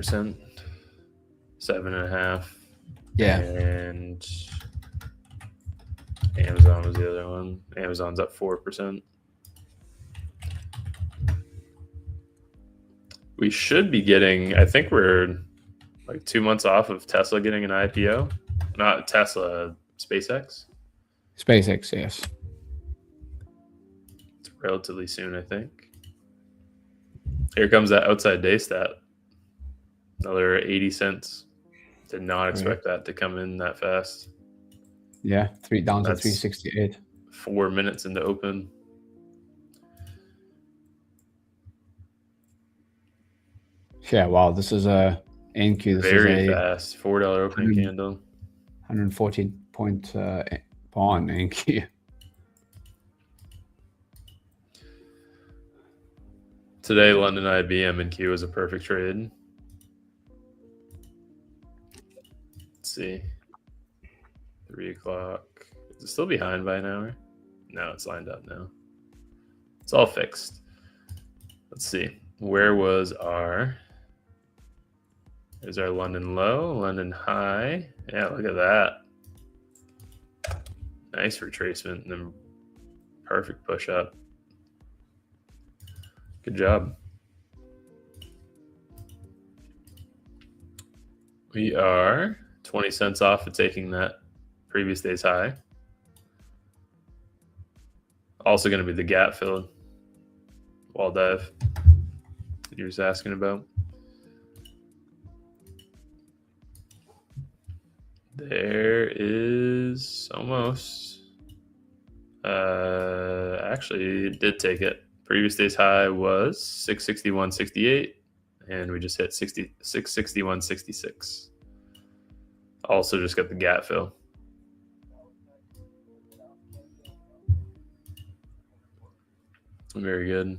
8%, 7.5%. Yeah. And Amazon was the other one. Amazon's up 4%. We should be getting, I think we're like 2 months off of Tesla getting an IPO. Not Tesla, SpaceX. SpaceX, yes. It's relatively soon, I think. Here comes that outside day stat. Another 80 cents. Did not expect that to come in that fast. Yeah, down to That's 368. 4 minutes into open. Yeah, wow, this is a NQ. This Very is a fast. $4 opening candle. 114 point pawn NQ. Today, London IBM and Q was a perfect trade. Let's see. 3 o'clock. Is it still behind by an hour? No, it's lined up now. It's all fixed. Let's see. Where was our... There's our London low, London high. Yeah, look at that. Nice retracement and then perfect push up. Good job. We are 20 cents off of taking that previous day's high. Also going to be the gap fill wall dive you're just asking about. There is almost. Actually, it did take it. Previous day's high was 661.68, and we just hit 661.66. Also, just got the gap fill. Very good.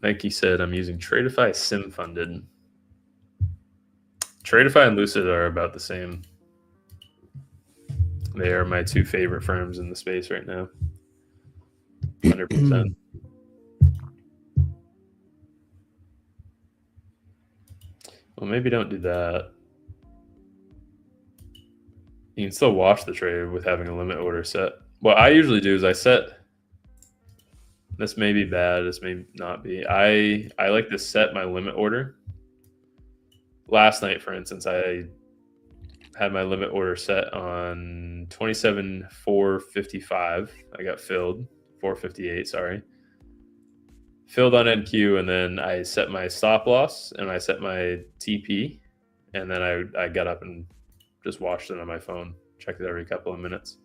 Nike said, I'm using Tradeify Sim Funded. Tradeify and Lucid are about the same. They are my 2 favorite firms in the space right now. 100%. Well, maybe don't do that. You can still watch the trade with having a limit order set. What I usually do is I set... This may be bad. This may not be. I like to set my limit order. Last night, for instance, I had my limit order set on 27,455. I got filled. 458, sorry. Filled on NQ, and then I set my stop loss and I set my TP, and then I got up and just watched it on my phone. Checked it every couple of minutes.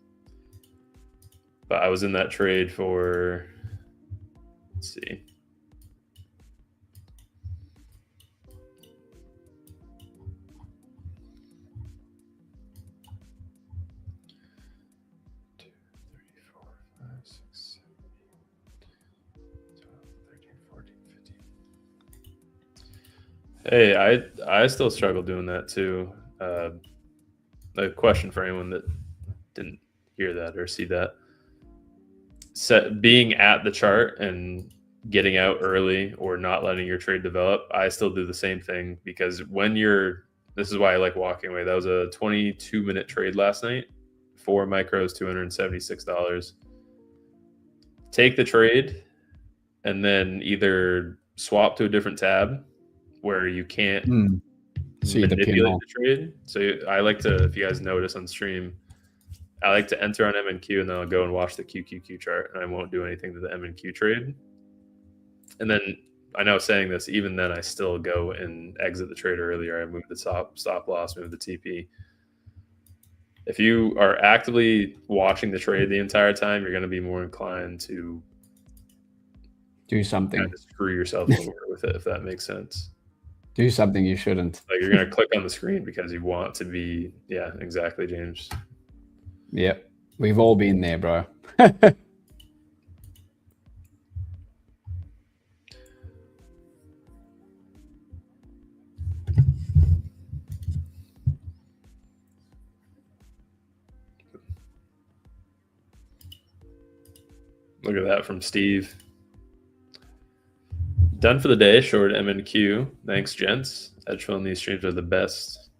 But I was in that trade for, let's see. Hey, I still struggle doing that too. A question for anyone that didn't hear that or see that. Being at the chart and getting out early or not letting your trade develop, I still do the same thing, because this is why I like walking away. That was a 22-minute trade last night. 4 micros, $276. Take the trade and then either swap to a different tab where you can't manipulate the trade. So I like to, if you guys notice on stream, I like to enter on M&Q and then I'll go and watch the QQQ chart, and I won't do anything to the M&Q trade. And then I know saying this, even then I still go and exit the trade earlier. I move the stop loss, move the TP. If you are actively watching the trade the entire time, you're going to be more inclined to do something. Kind of screw yourself over with it, if that makes sense. Do something you shouldn't. Like, you're going to click on the screen because you want to be, yeah, exactly, James. Yep. We've all been there, bro. Look at that from Steve. Done for the day. Short MNQ. Thanks, gents. Edgeful and these streams are the best.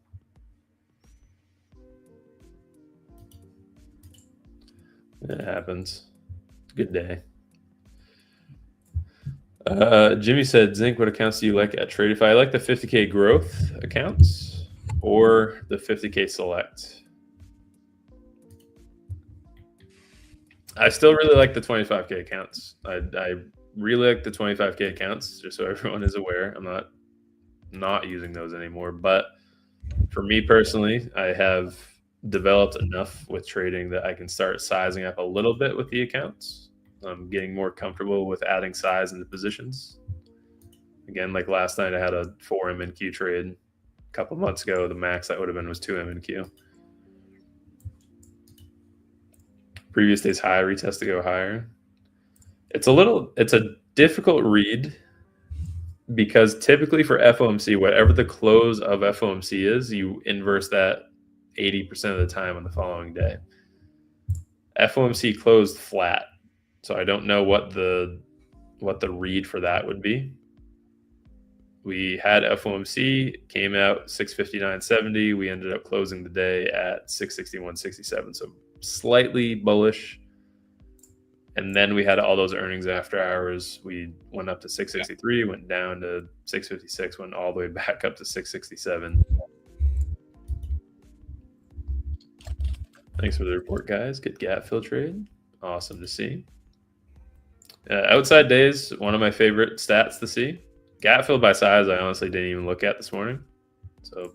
It happens. Good day. Jimmy said, Zink, what accounts do you like at Tradeify? I like the 50K growth accounts or the 50K select. I still really like the 25K accounts. I really like the 25K accounts, just so everyone is aware. I'm not using those anymore. But for me personally, I have developed enough with trading that I can start sizing up a little bit with the accounts. I'm getting more comfortable with adding size into positions. Again, like last night, I had a 4 MNQ trade. A couple months ago, the max that would have been was 2 MNQ. Previous day's high, retest to go higher. It's a difficult read because typically for FOMC, whatever the close of FOMC is, you inverse that 80% of the time on the following day. FOMC closed flat, so I don't know what the read for that would be. We had FOMC, came out 659.70. We ended up closing the day at 661.67, so slightly bullish. And then we had all those earnings after hours. We went up to 663, went down to 656, went all the way back up to 667. Thanks for the report, guys. Good gap fill trade. Awesome to see. Outside days, one of my favorite stats to see. Gap fill by size, I honestly didn't even look at this morning. So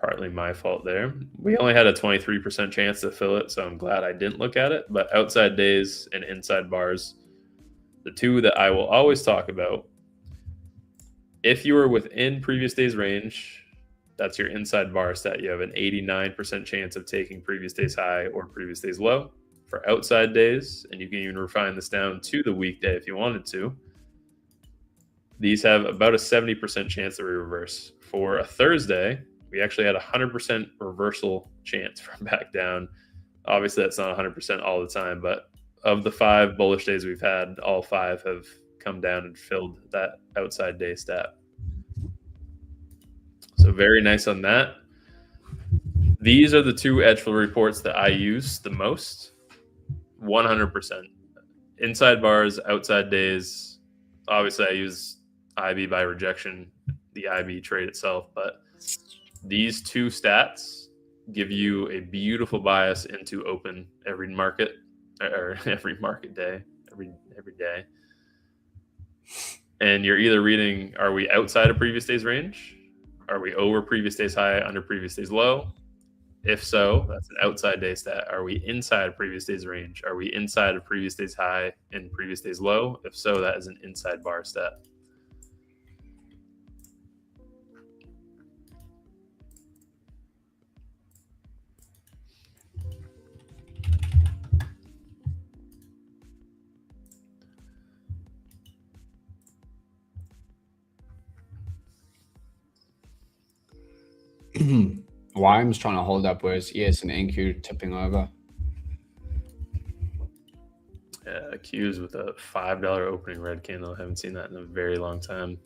partly my fault there. We only had a 23% chance to fill it, so I'm glad I didn't look at it. But outside days and inside bars, the two that I will always talk about, if you were within previous day's range, that's your inside bar stat. You have an 89% chance of taking previous day's high or previous day's low. For outside days, and you can even refine this down to the weekday if you wanted to, these have about a 70% chance that we reverse. For a Thursday, we actually had a 100% reversal chance from back down. Obviously, that's not 100% all the time, but of the 5 bullish days we've had, all 5 have come down and filled that outside day stat. So very nice on that. These are the 2 edgeful reports that I use the most. 100%. Inside bars, outside days. Obviously, I use IB by rejection, the IB trade itself, but these 2 stats give you a beautiful bias into open every market or every market day, every day. And you're either reading, are we outside of previous day's range? Are we over previous day's high, under previous day's low? If so, that's an outside day stat. Are we inside of previous day's range? Are we inside of previous day's high and previous day's low? If so, that is an inside bar stat. YM's trying to hold up, whereas ES and NQ tipping over. Yeah, Q's with a $5 opening red candle. I haven't seen that in a very long time.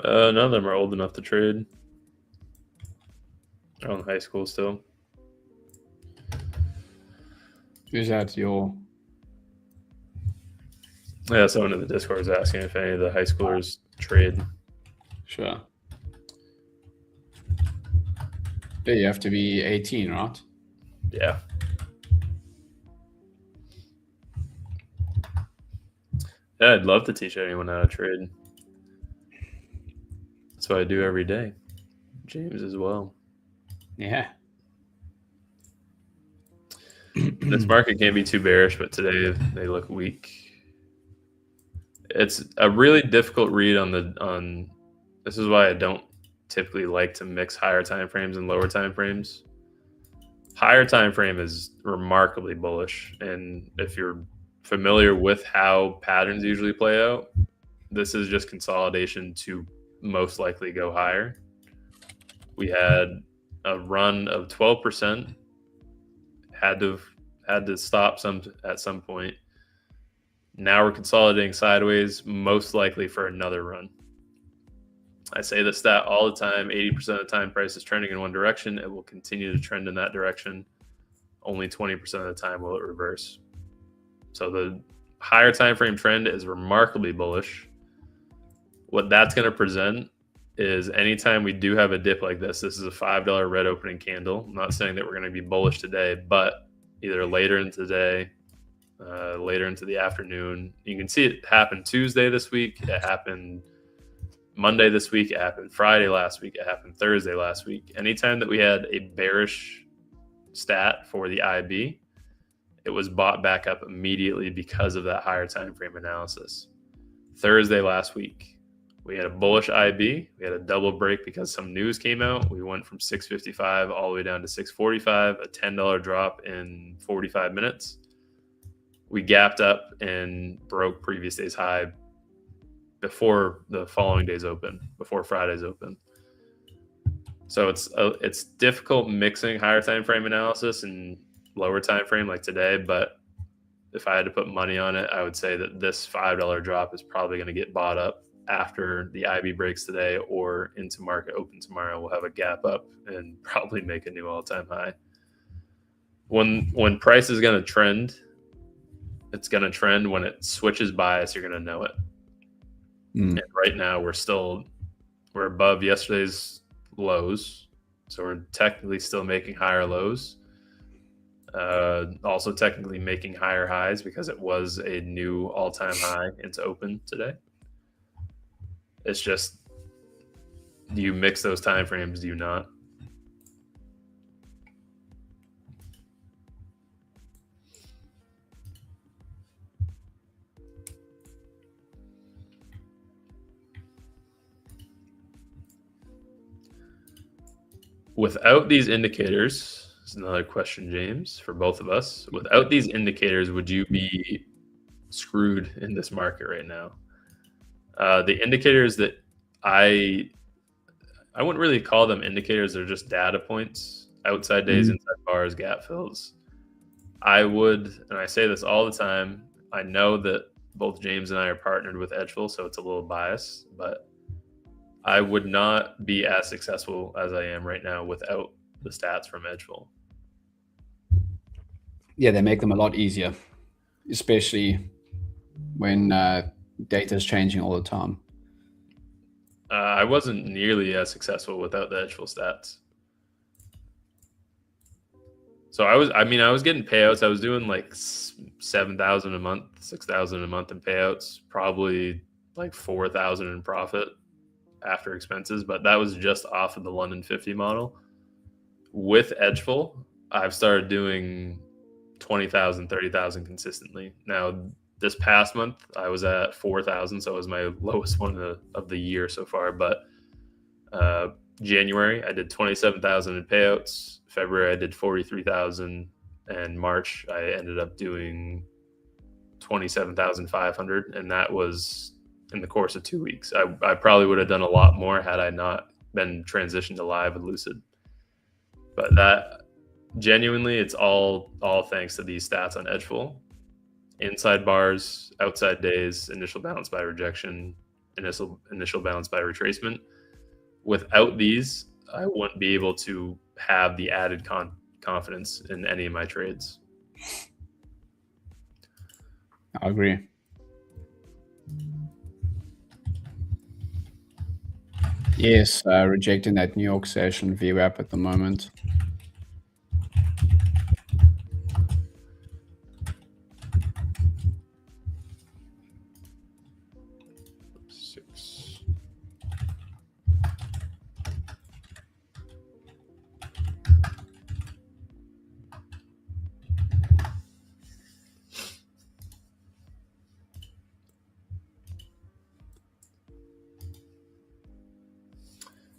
None of them are old enough to trade. They're all in high school still. Who's that? Your... Yeah, someone in the Discord is asking if any of the high schoolers trade. Sure. Yeah, you have to be 18, right? Yeah. Yeah, I'd love to teach anyone how to trade. That's what I do every day. James as well. Yeah. This market can't be too bearish, but today they look weak. It's a really difficult read on this is why I don't typically like to mix higher time frames and lower time frames. Higher time frame is remarkably bullish, and if you're familiar with how patterns usually play out, this is just consolidation to most likely go higher. We had a run of 12%, had to stop at some point. Now we're consolidating sideways, most likely for another run. I say this stat all the time: 80% of the time price is trending in one direction. It will continue to trend in that direction. Only 20% of the time will it reverse. So the higher time frame trend is remarkably bullish. What that's going to present is anytime we do have a dip like this is a $5 red opening candle. I'm not saying that we're going to be bullish today, but either later in today, later into the afternoon. You can see it happen Tuesday this week. It happened Monday this week. It happened Friday last week. It happened Thursday last week. Anytime that we had a bearish stat for the IB, it was bought back up immediately because of that higher time frame analysis. Thursday last week, we had a bullish IB. We had a double break because some news came out. We went from 655 all the way down to 645, a $10 drop in 45 minutes. We gapped up and broke previous day's high before the following day's open, before Friday's open. So it's difficult mixing higher time frame analysis and lower time frame like today, but if I had to put money on it, I would say that this $5 drop is probably going to get bought up after the IB breaks today or into market open tomorrow. We'll have a gap up and probably make a new all-time high. When price is going to trend, it's going to trend when it switches bias. You're going to know it. And right now we're above yesterday's lows, so we're technically still making higher lows. Also technically making higher highs because it was a new all-time high into open today. It's just, do you mix those time frames? Do you not? Without these indicators, this is another question, James, for both of us. Without these indicators, would you be screwed in this market right now? The indicators that I wouldn't really call them indicators. They're just data points. Outside days, inside bars, gap fills. I would, and I say this all the time, I know that both James and I are partnered with Edgeful, so it's a little biased, but I would not be as successful as I am right now without the stats from Edgeful. Yeah, they make them a lot easier, especially when data is changing all the time. I wasn't nearly as successful without the Edgeful stats. So I was getting payouts. I was doing like 7,000 a month, 6,000 a month in payouts, probably like 4,000 in profit after expenses, but that was just off of the London 50 model. With Edgeful, I've started doing 20,000, 30,000 consistently. Now, this past month, I was at 4,000, so it was my lowest one of the year so far. But January, I did 27,000 in payouts. February, I did 43,000. And March, I ended up doing 27,500. And that was in the course of 2 weeks. I probably would have done a lot more had I not been transitioned to live with Lucid. But that genuinely, it's all thanks to these stats on Edgeful. Inside bars, outside days, initial balance by rejection, initial balance by retracement. Without these, I wouldn't be able to have the added confidence in any of my trades. I agree. Yes, rejecting that New York session VWAP at the moment.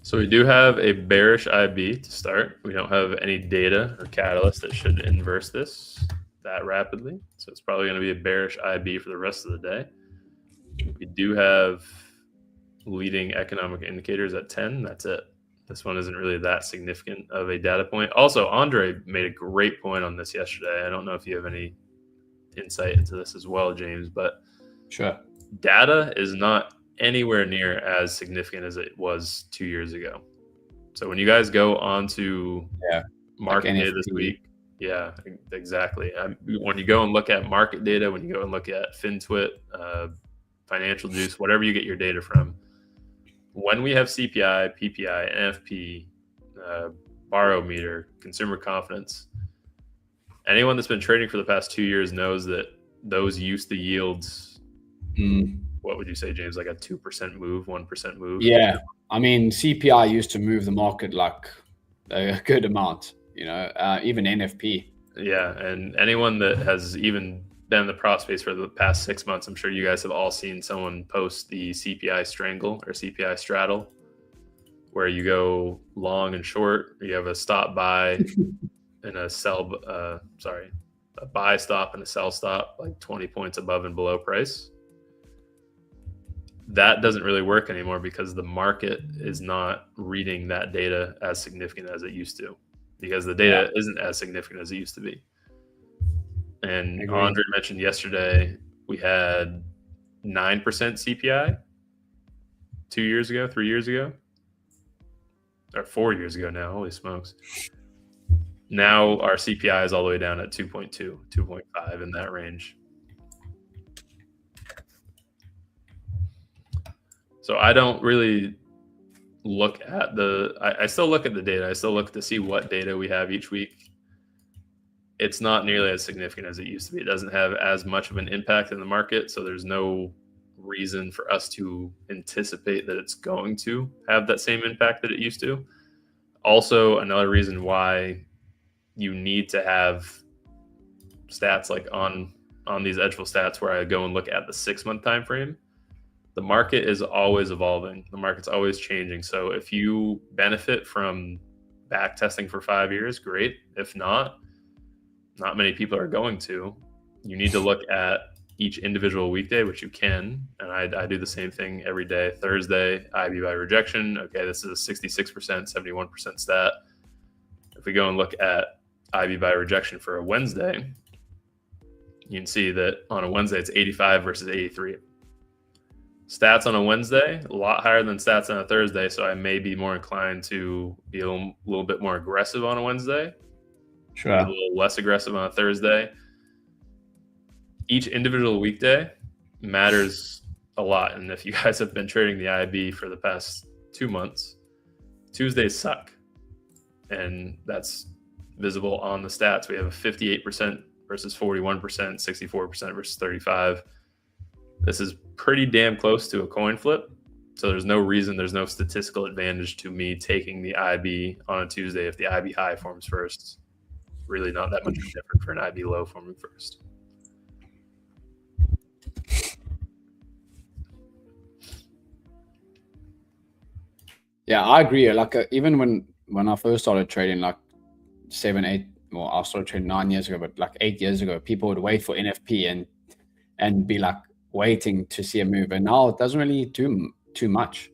So we do have a bearish IB to start. We don't have any data or catalyst that should inverse this that rapidly. So it's probably going to be a bearish IB for the rest of the day. We do have leading economic indicators at 10. That's it. This one isn't really that significant of a data point. Also, Andre made a great point on this yesterday. I don't know if you have any insight into this as well, James, but Sure. data is not anywhere near as significant as it was 2 years ago. So when you guys go on to market day this week, yeah, exactly. When you go and look at market data, when you go and look at FinTwit, Financial Juice, whatever you get your data from, when we have CPI, PPI, NFP, Barometer, consumer confidence, anyone that's been trading for the past 2 years knows that those used to yield, what would you say, James, like a 2% move, 1% move? Yeah. I mean, CPI used to move the market like a good amount, even NFP. Yeah. And anyone that has even been in the prop space for the past 6 months, I'm sure you guys have all seen someone post the CPI strangle or CPI straddle, where you go long and short. You have a stop buy and a sell, a buy stop and a sell stop, like 20 points above and below price. That doesn't really work anymore because the market is not reading that data as significant as it used to, because the data isn't as significant as it used to be. And Andre mentioned yesterday we had 9% CPI 2 years ago, 3 years ago, or 4 years ago now. Holy smokes. Now our CPI is all the way down at 2.2, 2.5 in that range. So I don't really look at I still look at the data. I still look to see what data we have each week. It's not nearly as significant as it used to be. It doesn't have as much of an impact in the market. So there's no reason for us to anticipate that it's going to have that same impact that it used to. Also, another reason why you need to have stats like on these edgeful stats where I go and look at the 6-month time frame. The market is always evolving. The market's always changing. So if you benefit from back testing for 5 years, great. If not many people are going to. You need to look at each individual weekday, which you can. And I do the same thing every day. Thursday, IB by rejection. Okay, this is a 66%, 71% stat. If we go and look at IB by rejection for a Wednesday, you can see that on a Wednesday, it's 85 versus 83. Stats on a Wednesday, a lot higher than stats on a Thursday, so I may be more inclined to be a little bit more aggressive on a Wednesday. Sure. A little less aggressive on a Thursday. Each individual weekday matters a lot. And if you guys have been trading the IB for the past 2 months, Tuesdays suck. And that's visible on the stats. We have a 58% versus 41%, 64% versus 35%. This is pretty damn close to a coin flip. So there's no reason, there's no statistical advantage to me taking the IB on a Tuesday if the IB high forms first. Really not that much different for an IB low forming first. Yeah, I agree. Like even when I first started trading, like 7, 8, well, I started trading 9 years ago, but like 8 years ago, people would wait for NFP and be like waiting to see a move. And now it doesn't really do too much.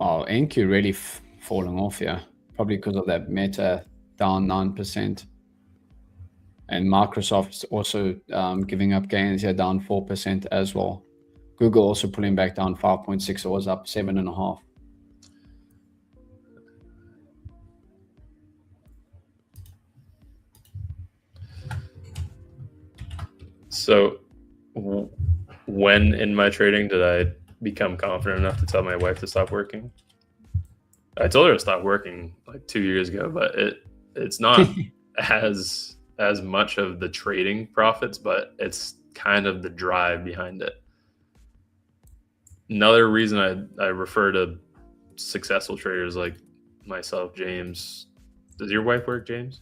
Oh, NQ really falling off here, probably because of that Meta down 9%. And Microsoft's also giving up gains here, down 4% as well. Google also pulling back down 5.6. It was up 7.5. So when in my trading did I become confident enough to tell my wife to stop working? I told her to stop working like 2 years ago, but it's not as much of the trading profits, but it's kind of the drive behind it. Another reason I refer to successful traders like myself, James. Does your wife work, James?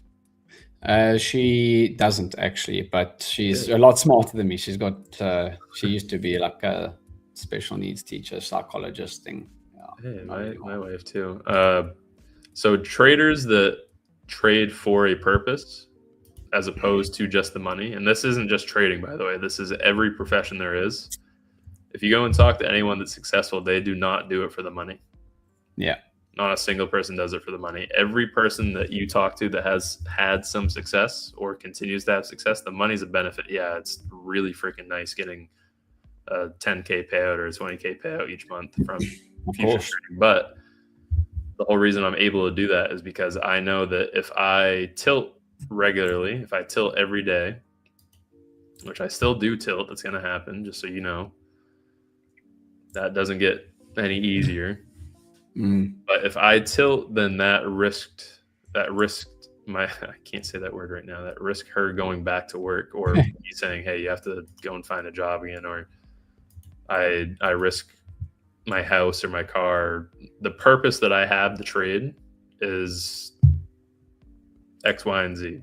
She doesn't actually, but she's a lot smarter than me. She's got, she used to be like a special needs teacher, psychologist thing. Hey, my wife too. So traders that trade for a purpose as opposed to just the money, and this isn't just trading, by the way, this is every profession there is. If you go and talk to anyone that's successful, they do not do it for the money. Yeah. Not a single person does it for the money. Every person that you talk to that has had some success or continues to have success, the money's a benefit. Yeah, it's really freaking nice getting a 10K payout or a 20K payout each month from futures trading. But the whole reason I'm able to do that is because I know that if I tilt regularly, if I tilt every day, which I still do tilt, that's going to happen, just so you know, that doesn't get any easier. But if I tilt, then that risked my, I can't say that word right now, that risked her going back to work, or me saying, hey, you have to go and find a job again, or I risk my house or my car. The purpose that I have to trade is X, Y, and Z.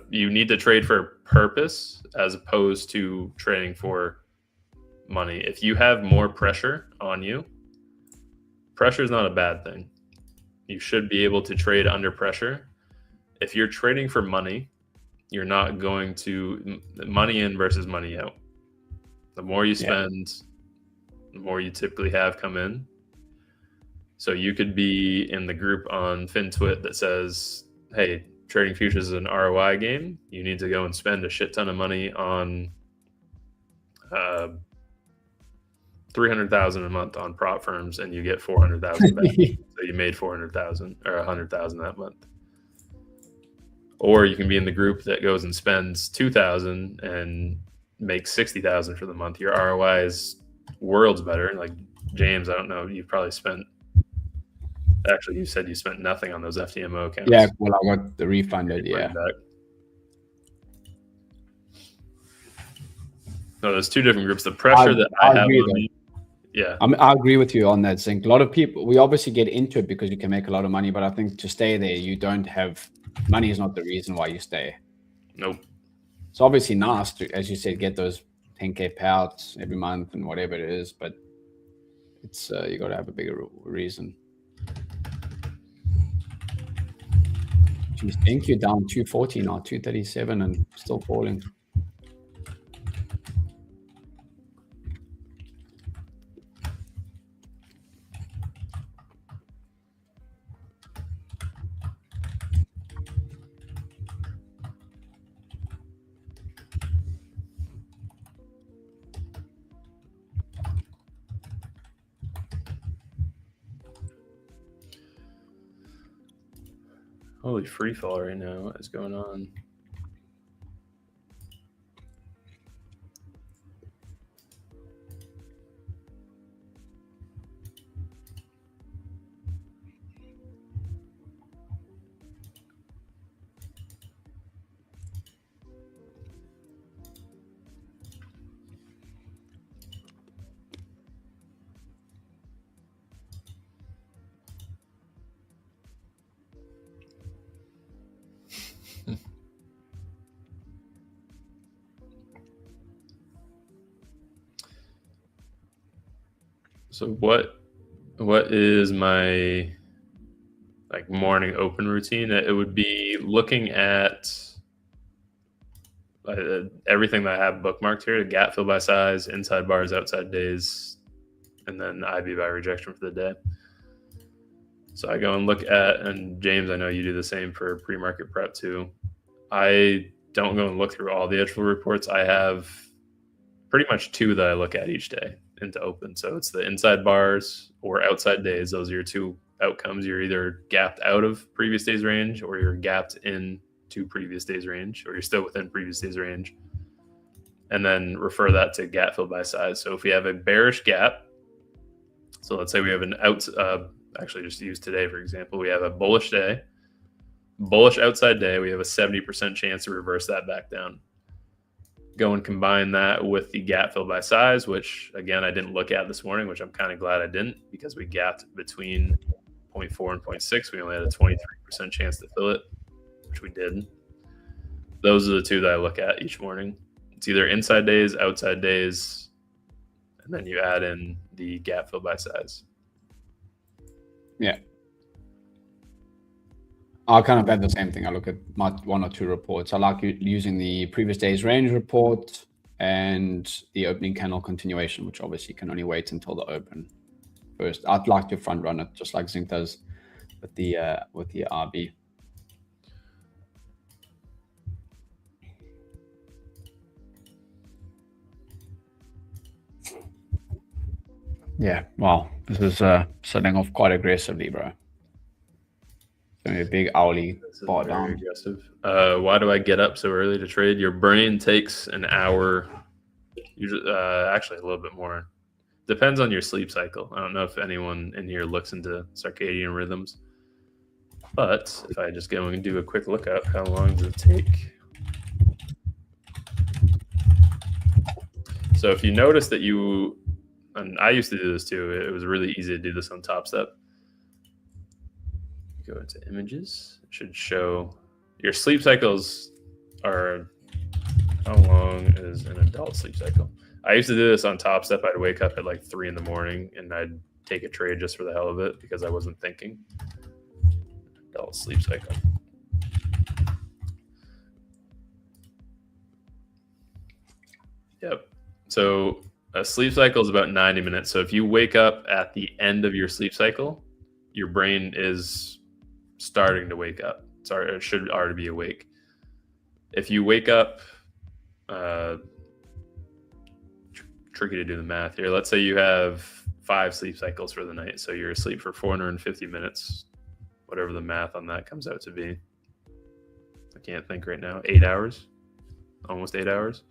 You need to trade for a purpose as opposed to trading for money. If you have more pressure on you, pressure is not a bad thing. You should be able to trade under pressure. If you're trading for money, you're not going to money in versus money out. The more you spend, the more you typically have come in. So you could be in the group on FinTwit that says, hey, trading futures is an ROI game. You need to go and spend a shit ton of money on $300,000 a month on prop firms, and you get $400,000 back. So you made $400,000 or $100,000 that month. Or you can be in the group that goes and spends $2,000 and makes $60,000 for the month. Your ROI is worlds better. Like James, I don't know, you've probably spent. Actually, you said you spent nothing on those FTMO accounts. Yeah, well, I got the refunded. Yeah. No, there's two different groups. The pressure that I have on me. Yeah. I agree with you on that, Zink. A lot of people, we obviously get into it because you can make a lot of money, but I think to stay there, you don't have, money is not the reason why you stay. Nope. It's obviously nice to, as you said, get those 10K payouts every month and whatever it is, but it's, you got to have a bigger reason. Geez, thank you, down 240 now, 237 and still falling. Holy free fall right now. What is going on? So what is my like morning open routine? It would be looking at everything that I have bookmarked here: the gap fill by size, inside bars, outside days, and then IB by rejection for the day. So I go and look at, and James, I know you do the same for pre-market prep too. I don't go and look through all the edgeful reports. I have pretty much two that I look at each day into open. So it's the inside bars or outside days. Those are your two outcomes. You're either gapped out of previous day's range, or you're gapped into previous day's range, or you're still within previous day's range. And then refer that to gap fill by size. So if we have a bearish gap, so let's say we have an actually just use today, for example, we have a bullish day, bullish outside day, we have a 70% chance to reverse that back down. Go and combine that with the gap fill by size, which again, I didn't look at this morning, which I'm kind of glad I didn't, because we gapped between 0.4 and 0.6. We only had a 23% chance to fill it, which we did. Those are the two that I look at each morning. It's either inside days, outside days, and then you add in the gap fill by size. Yeah. I kind of have the same thing. I look at my 1 or 2 reports. I like using the previous day's range report and the opening candle continuation, which obviously can only wait until the open first. I'd like to front run it, just like Zinc does with the RB. Yeah, well, this is setting off quite aggressively, bro. A big owly bar down. Aggressive. Why do I get up so early to trade? Your brain takes an hour, usually, actually a little bit more. Depends on your sleep cycle. I don't know if anyone in here looks into circadian rhythms, but if I just go and do a quick look up, how long does it take? So if you notice that and I used to do this too, it was really easy to do this on Top Step. Go into images. It should show your sleep cycles are how long is an adult sleep cycle. I used to do this on Top Step. I'd wake up at like 3 in the morning and I'd take a trade just for the hell of it because I wasn't thinking. Adult sleep cycle. Yep. So a sleep cycle is about 90 minutes. So if you wake up at the end of your sleep cycle, your brain is starting to wake up. Sorry, it should already be awake. If you wake up, tricky to do the math here. Let's say you have 5 sleep cycles for the night. So you're asleep for 450 minutes, whatever the math on that comes out to be. I can't think right now. 8 hours, almost 8 hours.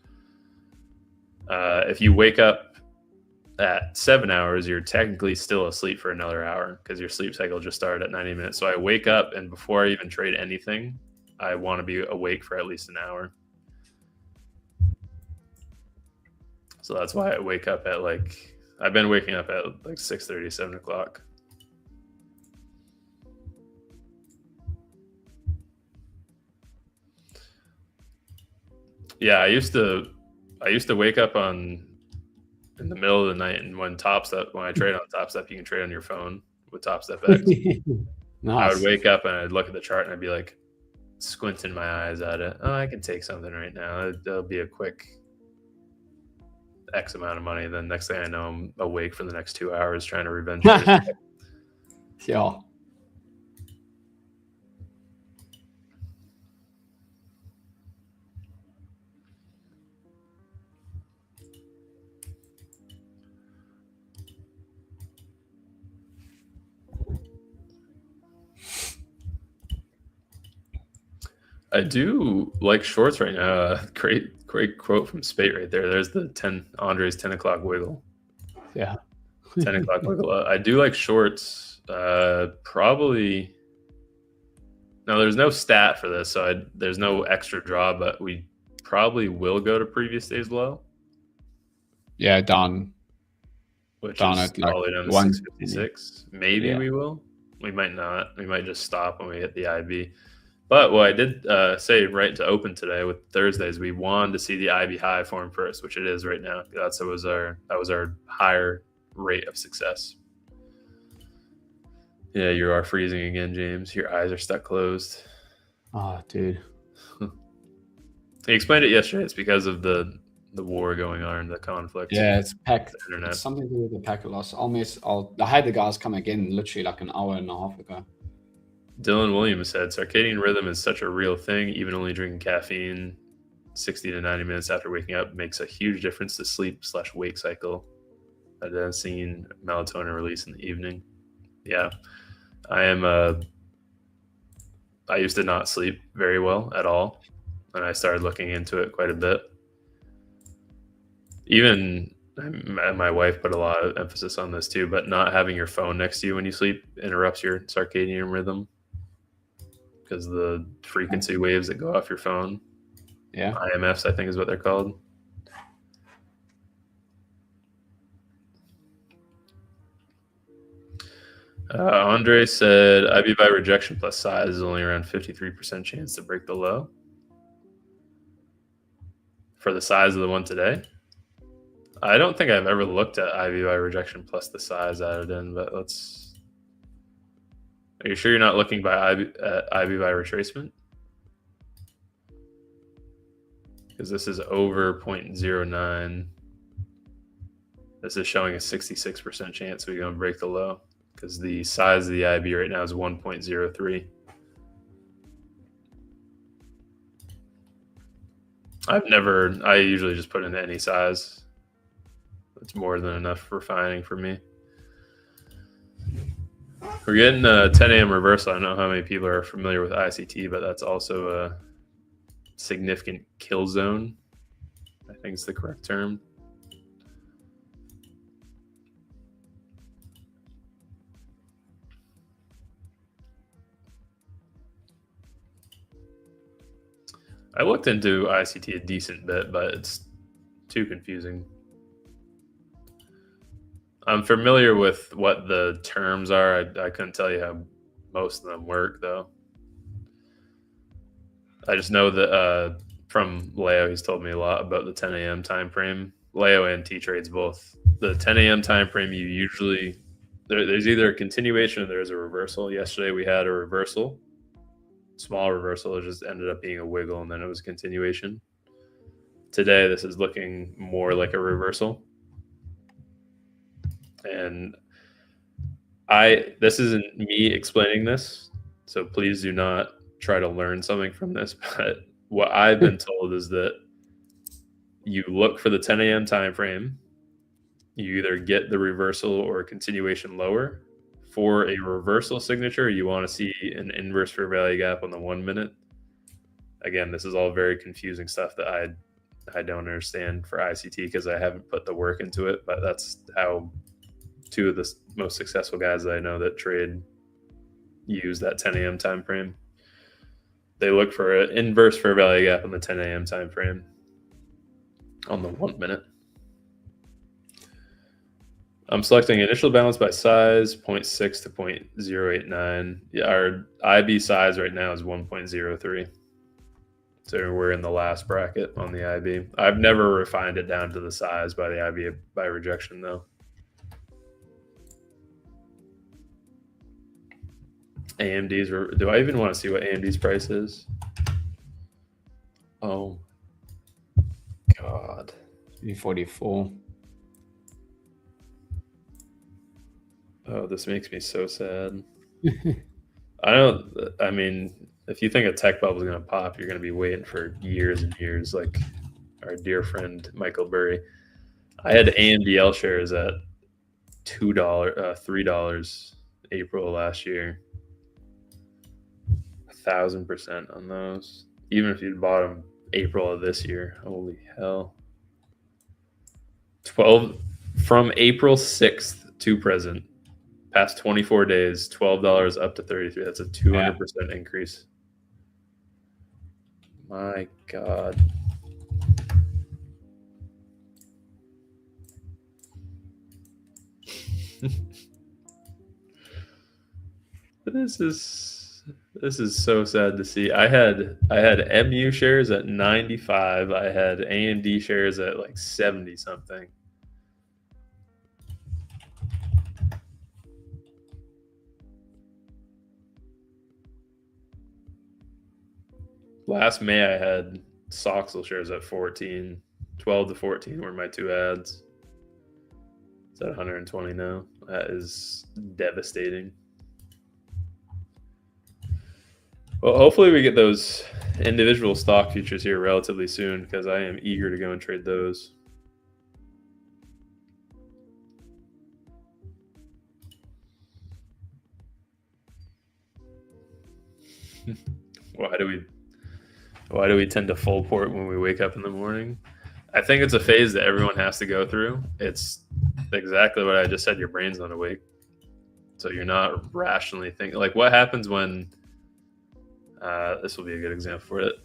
If you wake up at 7 hours, you're technically still asleep for another hour because your sleep cycle just started at 90 minutes. So I wake up, and before I even trade anything, I want to be awake for at least an hour. So that's why I wake up at I've been waking up at like 6:30, 7 o'clock. Yeah, I used to wake up in the middle of the night, and when I trade on Top Step, you can trade on your phone with Top Step X. Nice. I would wake up and I'd look at the chart and I'd be like squinting my eyes at it. Oh, I can take something right now. That'll be a quick X amount of money. Then next thing I know, I'm awake for the next 2 hours trying to revenge it. Yeah. I do like shorts right now. Great quote from Spate right there. There's the Andre's 10 o'clock wiggle. Yeah. 10 o'clock wiggle. I do like shorts. Probably. Now, there's no stat for this, so there's no extra draw, but we probably will go to previous day's low. Yeah, down. Which down is all the way down to 656. Maybe we will. We might not. We might just stop when we hit the IB. But what I did say right to open today with Thursdays, we wanted to see the IB high form first, which it is right now. That was our higher rate of success. Yeah, you are freezing again, James. Your eyes are stuck closed. Oh, dude. He explained it yesterday. It's because of the war going on, the conflict. Yeah, it's pack. It's something to do with the packet loss. I had the guys come again literally like an hour and a half ago. Dylan Williams said, circadian rhythm is such a real thing. Even only drinking caffeine 60 to 90 minutes after waking up makes a huge difference to sleep/wake cycle. I've seen melatonin release in the evening. Yeah, I used to not sleep very well at all, and I started looking into it quite a bit. Even my wife put a lot of emphasis on this too, but not having your phone next to you when you sleep interrupts your circadian rhythm because the frequency waves that go off your phone. Yeah. IMFs, I think is what they're called. Andre said, IB by rejection plus size is only around 53% chance to break the low. For the size of the one today? I don't think I've ever looked at IB by rejection plus the size added in, but let's Are you sure you're not looking by IB by retracement? Because this is over 0.09. This is showing a 66% chance we're going to break the low because the size of the IB right now is 1.03. I usually just put in any size. It's more than enough refining for me. We're getting a 10 a.m. reversal. I don't know how many people are familiar with ICT, but that's also a significant kill zone. I think it's the correct term. I looked into ICT a decent bit, but it's too confusing. I'm familiar with what the terms are. I couldn't tell you how most of them work, though. I just know that from Leo, he's told me a lot about the 10 a.m. time frame. Leo and T-Trades both. The 10 a.m. time frame, you usually there's either a continuation or there's a reversal. Yesterday we had a reversal, small reversal. It just ended up being a wiggle, and then it was a continuation. Today, this is looking more like a reversal. And this isn't me explaining this, so please do not try to learn something from this. But what I've been told is that you look for the 10 a.m. time frame. You either get the reversal or continuation lower. For a reversal signature, you want to see an inverse fair value gap on the 1 minute. Again, this is all very confusing stuff that I don't understand for ICT because I haven't put the work into it, but that's how two of the most successful guys that I know that trade use that 10 a.m. time frame. They look for an inverse fair value gap on the 10 a.m. time frame on the 1 minute. I'm selecting initial balance by size, 0.6 to 0.089. Our IB size right now is 1.03. So we're in the last bracket on the IB. I've never refined it down to the size by the IB by rejection, though. AMD's, do I even want to see what AMD's price is? Oh, God. 344. Oh, this makes me so sad. I mean, if you think a tech bubble is going to pop, you're going to be waiting for years and years, like our dear friend Michael Burry. I had AMDL shares at $3 April last year. 1,000% on those. Even if you'd bought them April of this year, holy hell! 12 from April 6th to present. Past 24 days, $12 up to 33. That's a 200% increase. My God. This is so sad to see. I had MU shares at 95. I had AMD shares at like 70 something. Last May, I had Soxel shares at 14. 12 to 14 were my two ads. It's at 120 now. That is devastating. Well, hopefully we get those individual stock futures here relatively soon because I am eager to go and trade those. Why do we tend to full port when we wake up in the morning? I think it's a phase that everyone has to go through. It's exactly what I just said. Your brain's not awake. So you're not rationally thinking. Like, what happens when, this will be a good example for it.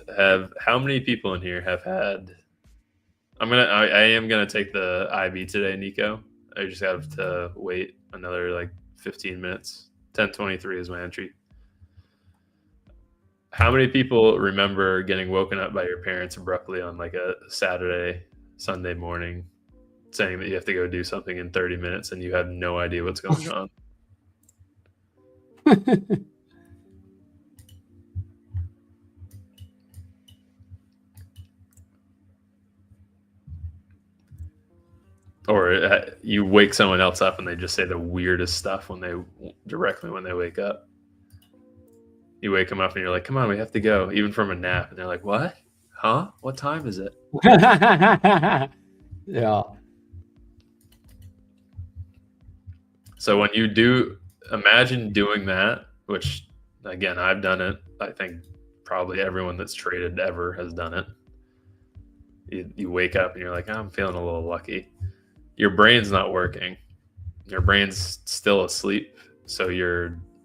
How many people in here have had, I am going to take the IB today, Nico. I just have to wait another like 15 minutes. 10:23 is my entry. How many people remember getting woken up by your parents abruptly on like a Saturday, Sunday morning, saying that you have to go do something in 30 minutes and you have no idea what's going on? Or you wake someone else up and they just say the weirdest stuff when they wake up. You wake them up and you're like, "Come on, we have to go," even from a nap, and they're like, "What? Huh? What time is it?" Yeah. So when you do, imagine doing that, which again, I've done it. I think probably everyone that's traded ever has done it. You wake up and you're like, I'm feeling a little lucky. Your brain's not working. Your brain's still asleep. So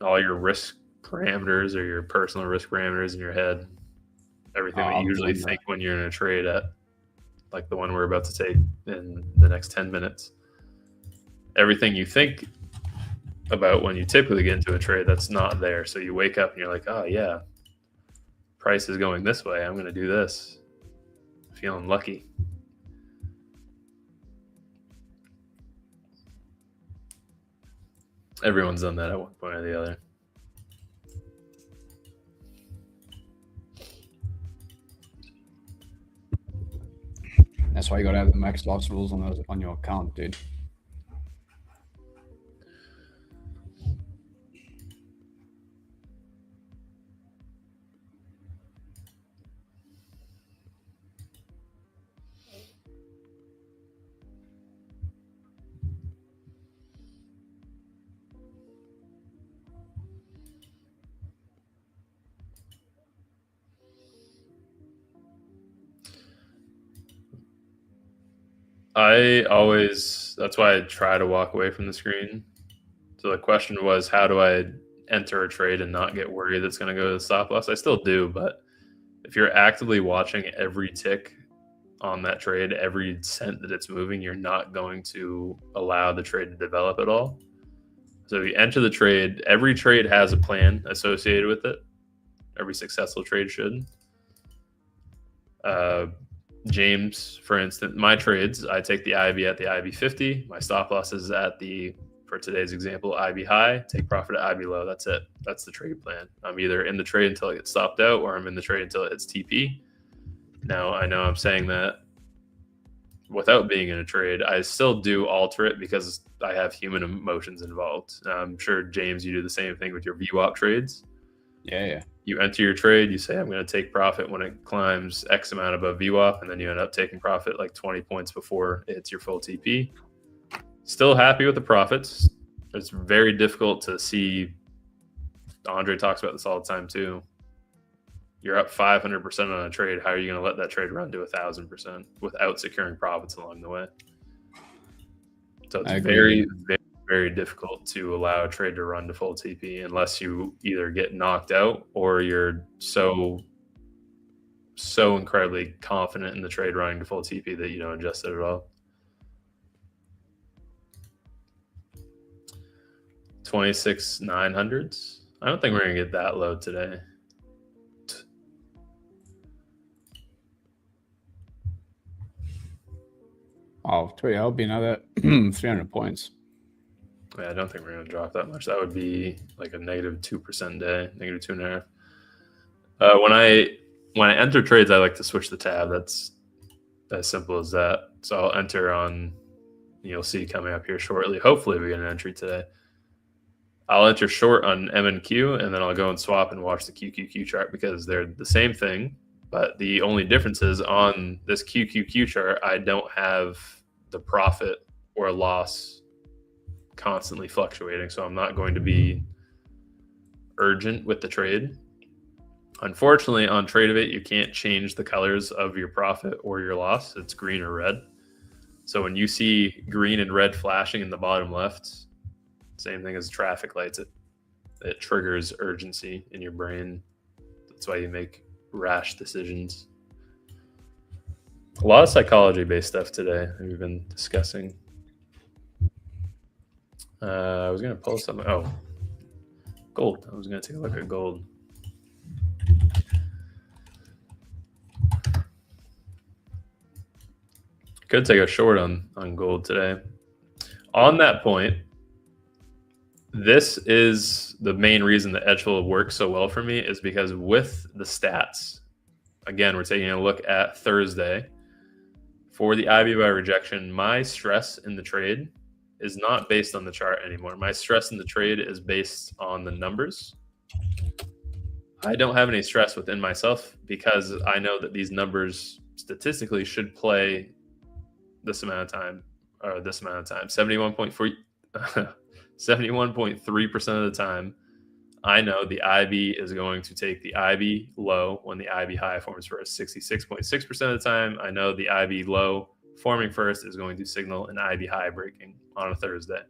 all your risk parameters or your personal risk parameters in your head, everything that you usually think when you're in a trade at, like the one we're about to take in the next 10 minutes, everything you think about when you typically get into a trade, that's not there. So you wake up and you're like, oh yeah, price is going this way. I'm going to do this. Feeling lucky. Everyone's done that at one point or the other. That's why you gotta have the max loss rules on your account, dude. That's why I try to walk away from the screen. So the question was, how do I enter a trade and not get worried that's going to go to the stop loss? I still do, but if you're actively watching every tick on that trade, every cent that it's moving, you're not going to allow the trade to develop at all. So you enter the trade, every trade has a plan associated with it. Every successful trade should. James, for instance, my trades, I take the IB at the IB 50. My stop loss is at for today's example, IB high, take profit at IB low. That's it. That's the trade plan. I'm either in the trade until it gets stopped out or I'm in the trade until it hits TP. Now, I know I'm saying that without being in a trade. I still do alter it because I have human emotions involved. I'm sure, James, you do the same thing with your VWAP trades. Yeah. You enter your trade, you say, I'm going to take profit when it climbs X amount above VWAP, and then you end up taking profit like 20 points before it hits your full TP. Still happy with the profits. It's very difficult to see. Andre talks about this all the time too. You're up 500% on a trade. How are you going to let that trade run to 1,000% without securing profits along the way? So it's very, very, very difficult to allow a trade to run to full TP unless you either get knocked out or you're so incredibly confident in the trade running to full TP that you don't adjust it at all. 26,900s. I don't think we're going to get that low today. Oh, that'll be another 300 points. Yeah, I don't think we're going to drop that much. That would be like a negative 2% day, negative 2.5. When I enter trades, I like to switch the tab. That's as simple as that. So I'll enter on, you'll see coming up here shortly. Hopefully we get an entry today. I'll enter short on MNQ, and then I'll go and swap and watch the QQQ chart because they're the same thing. But the only difference is on this QQQ chart, I don't have the profit or loss constantly fluctuating. So I'm not going to be urgent with the trade. Unfortunately, on Tradevate, you can't change the colors of your profit or your loss. It's green or red. So when you see green and red flashing in the bottom left, same thing as traffic lights, it triggers urgency in your brain. That's why you make rash decisions. A lot of psychology-based stuff today that we've been discussing. I was going to pull something. Oh, gold. I was going to take a look at gold. Could take a short on gold today. On that point, This is the main reason that edgeful works so well for me, is because with the stats, again, we're taking a look at Thursday. For the IB by rejection, my stress in the trade is not based on the chart anymore. My stress in the trade is based on the numbers. I don't have any stress within myself because I know that these numbers statistically should play this amount of time, or this amount of time. 71.3% of the time, I know the IB is going to take the IB low when the IB high forms first. 66.6% of the time, I know the IB low forming first is going to signal an IB high breaking on a Thursday.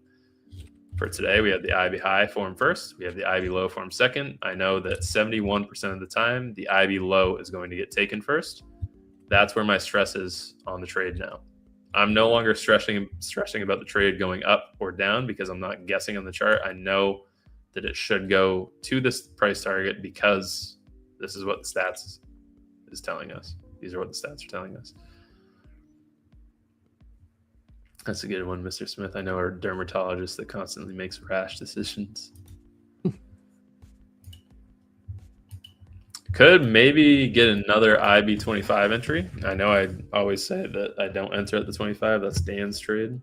For today, we have the IB high form first. We have the IB low form second. I know that 71% of the time, the IB low is going to get taken first. That's where my stress is on the trade now. I'm no longer stressing about the trade going up or down because I'm not guessing on the chart. I know that it should go to this price target because this is what the stats is telling us. These are what the stats are telling us. That's a good one, Mr. Smith. I know our dermatologist that constantly makes rash decisions. Could maybe get another IB25 entry. I know I always say that I don't enter at the 25. That's Dan's trade.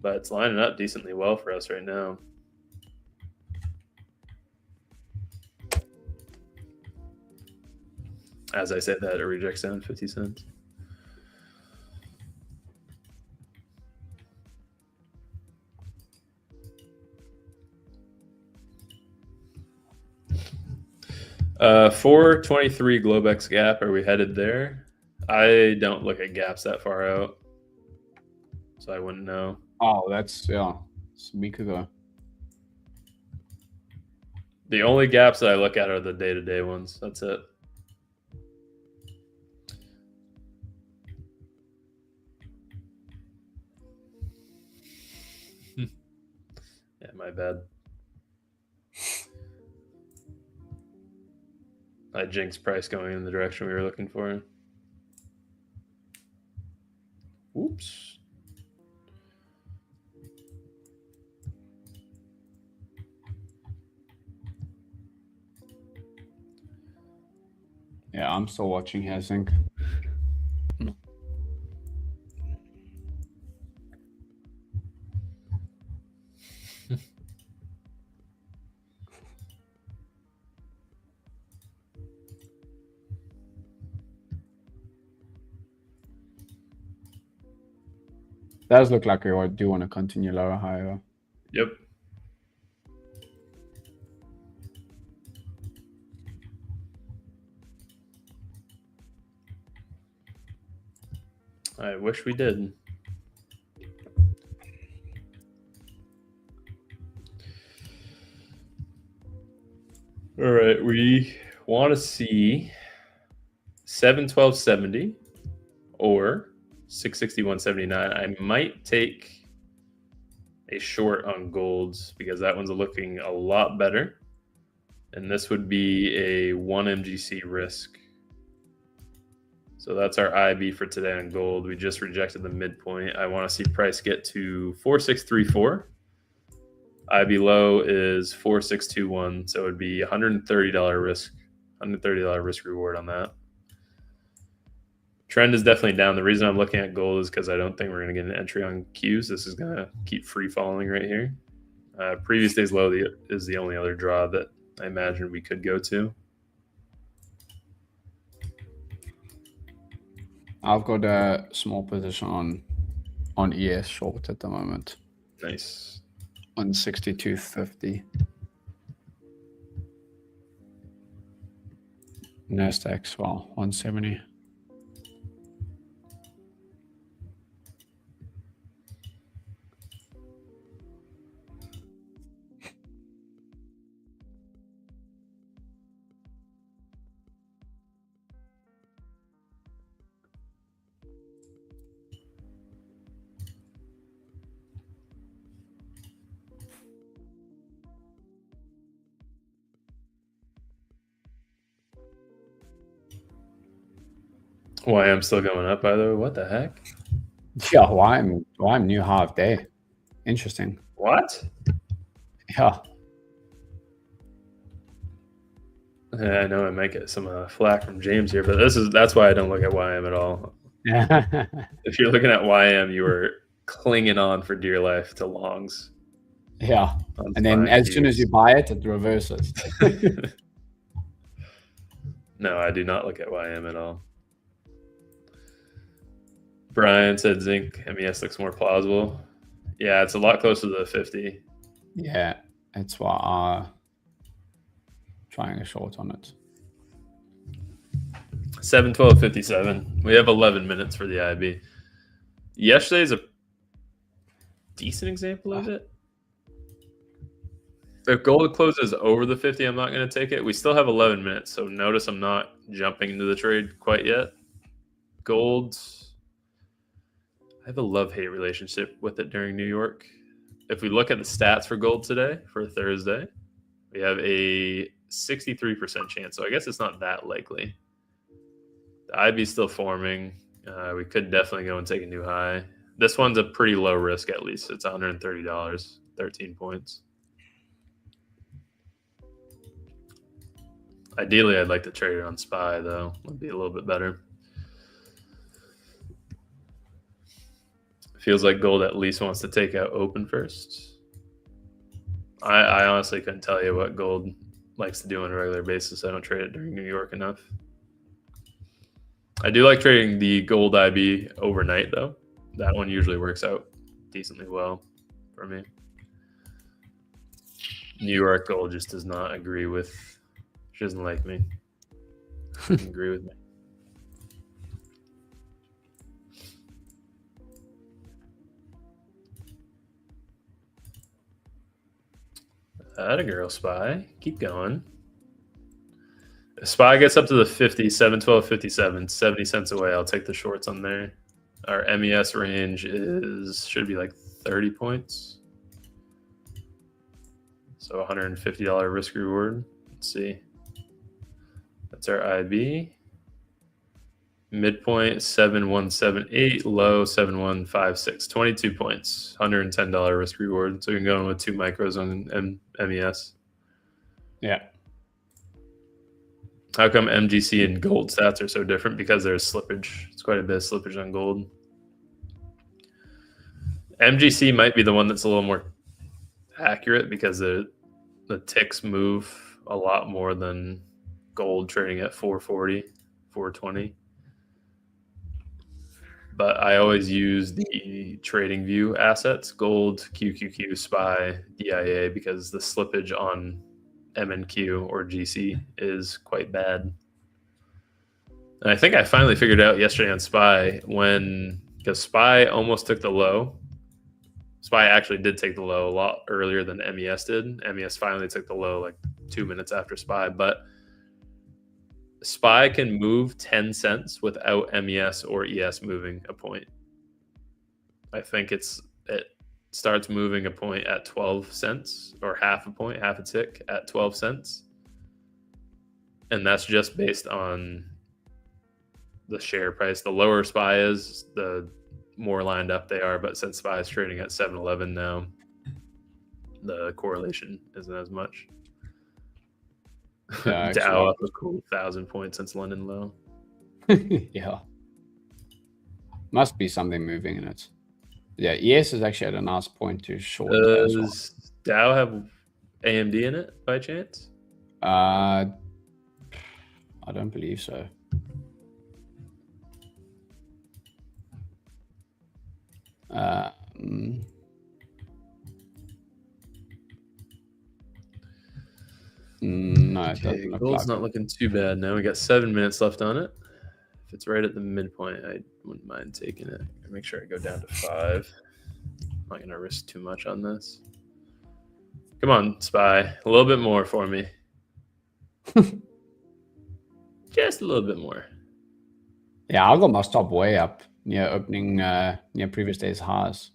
But it's lining up decently well for us right now. As I said that, it rejects down 50 cents. Uh, 423 Globex gap. Are we headed there? I don't look at gaps that far out, so I wouldn't know. Oh, that's, yeah, it's a week ago. The only gaps that I look at are the day-to-day ones. That's it. Yeah, my bad. I jinxed price going in the direction we were looking for. Oops. Yeah, I'm still watching here, I think. Does look like I do want to continue lower higher. Yep. I wish we did. All right, we want to see 712.70 or 661.79. I might take a short on golds because that one's looking a lot better. And this would be a 1 MGC risk. So that's our IB for today on gold. We just rejected the midpoint. I want to see price get to 4634. IB low is 4621. So it would be $130 risk, $130 risk reward on that. Trend is definitely down. The reason I'm looking at gold is because I don't think we're going to get an entry on Qs. This is going to keep free falling right here. Previous day's low is the only other draw that I imagine we could go to. I've got a small position on ES short at the moment. Nice. On 62.50. Nasdaq's, well, 170. Why I'm still going up, by the way. What the heck? Yeah, why I'm new half day. Interesting. What? Yeah. I know I might get some flack from James here, but that's why I don't look at YM at all. Yeah. If you're looking at YM, you are clinging on for dear life to longs. Yeah. And then as soon as you buy it, it reverses. No, I do not look at YM at all. Brian said Zinc MES looks more plausible. Yeah, it's a lot closer to the 50. Yeah, that's why I'm trying a short on it. 7/12/57. We have 11 minutes for the IB. Yesterday's a decent example of it. If gold closes over the 50, I'm not going to take it. We still have 11 minutes, so notice I'm not jumping into the trade quite yet. Gold, I have a love-hate relationship with it during New York. If we look at the stats for gold today, for Thursday, we have a 63% chance, so I guess it's not that likely. The IB is still forming. We could definitely go and take a new high. This one's a pretty low risk, at least. It's $130, 13 points. Ideally, I'd like to trade it on SPY, though. Would be a little bit better. Feels like gold at least wants to take out open first. I honestly couldn't tell you what gold likes to do on a regular basis. I don't trade it during New York enough. I do like trading the gold IB overnight, though. That one usually works out decently well for me. New York gold just does not agree with. She doesn't like me. Doesn't agree with me. Atta girl, SPY. Keep going. If SPY gets up to the 50, 7/12/57, 70 cents away, I'll take the shorts on there. Our MES range should be like 30 points. So $150 risk reward. Let's see. That's our IB. Midpoint 7178, low 7156, 22 points, $110 risk reward. So you can go in with 2 micros on MES. Yeah. How come MGC and gold stats are so different? Because there's slippage. It's quite a bit of slippage on gold. MGC might be the one that's a little more accurate because the ticks move a lot more than gold trading at 440, 420. But I always use the trading view assets, gold, QQQ, SPY, DIA, because the slippage on MNQ or GC is quite bad. And I think I finally figured out yesterday on SPY because SPY almost took the low. SPY actually did take the low a lot earlier than MES did. MES finally took the low like 2 minutes after SPY, but SPY can move 10 cents without MES or ES moving a point. I think it starts moving a point at 12 cents or half a point, half a tick at 12 cents. And that's just based on the share price. The lower SPY is, the more lined up they are. But since SPY is trading at 7-Eleven now, the correlation isn't as much. Yeah, Dow up a cool 1,000 points since London low. Yeah. Must be something moving in it. Yeah, ES is actually at a nice point to short. Does Dow have AMD in it by chance? I don't believe so. No, it doesn't look gold's like not looking too bad now. We got 7 minutes left on it. If it's right at the midpoint, I wouldn't mind taking it. Make sure I go down to 5. I'm not gonna risk too much on this. Come on, SPY, a little bit more for me. Just a little bit more. Yeah, I got my stop way up near opening, near previous day's highs.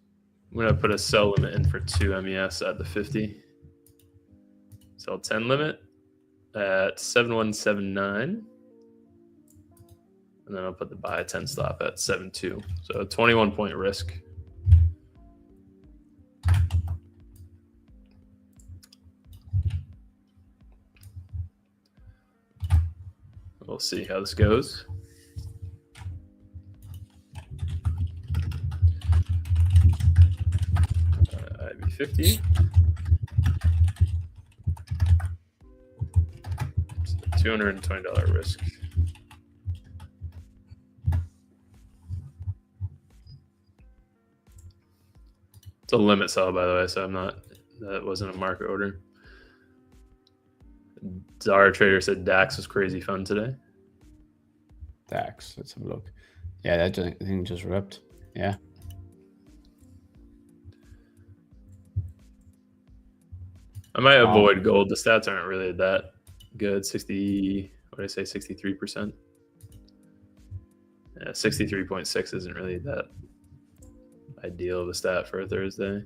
I'm gonna put a sell limit in for 2 MES at the 50. Sell 10 limit at 7179. And then I'll put the buy 10 stop at 7.2. So 21 point risk. We'll see how this goes. IB50. $220 risk. It's a limit sell, by the way, so that wasn't a market order. Zara Trader said DAX was crazy fun today. DAX, let's have a look. Yeah, that thing just ripped. Yeah. I might avoid gold. The stats aren't really that good. 60, what did I say, 63%? Yeah, 63.6 isn't really that ideal of a stat for a Thursday.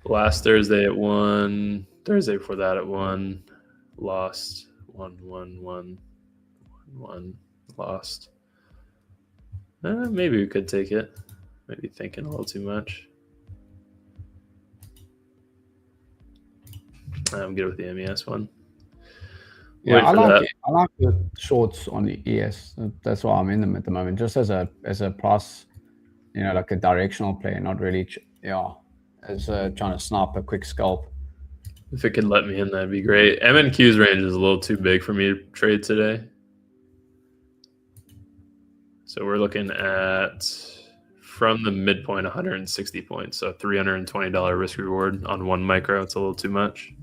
Last Thursday it won. Thursday before that it won. Lost. 1, 1, 1, 1, lost. Maybe we could take it. Maybe thinking a little too much. I'm good with the MES one. Yeah, I like the shorts on the ES. That's why I'm in them at the moment, just as a price, like a directional play, not really, as trying to snipe a quick scalp. If it could let me in, that'd be great. MNQ's range is a little too big for me to trade today. So we're looking at from the midpoint 160 points, so $320 risk reward on one micro. It's a little too much,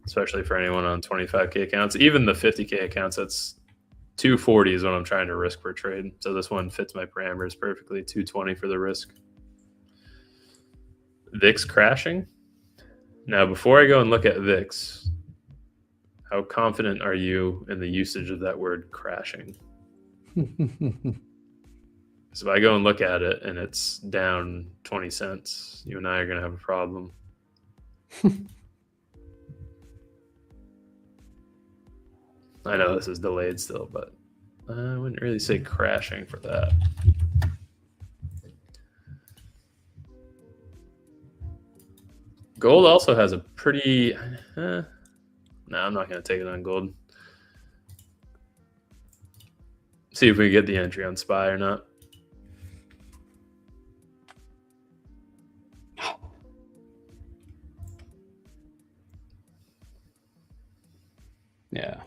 especially for anyone on 25K accounts. Even the 50K accounts, that's 240 is what I'm trying to risk per trade. So this one fits my parameters perfectly. 220 for the risk. VIX crashing. Now, before I go and look at VIX, how confident are you in the usage of that word crashing? So if I go and look at it and it's down 20 cents, you and I are going to have a problem. I know this is delayed still, but I wouldn't really say crashing for that. Gold also has a pretty... no, I'm not going to take it on gold. See if we get the entry on SPY or not. Yeah.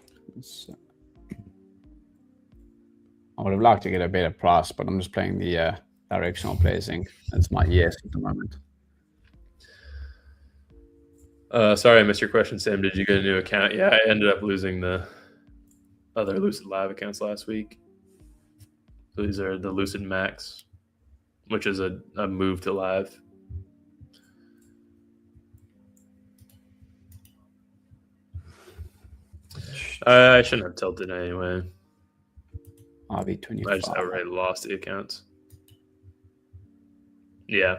I would have liked to get a better price, but I'm just playing the directional placing. That's my yes at the moment. Sorry, I missed your question, Sam. Did you get a new account? Yeah, I ended up losing the other Lucid Live accounts last week. So these are the Lucid Max, which is a move to live. I shouldn't have tilted anyway. RV25. I just outright lost the accounts. Yeah.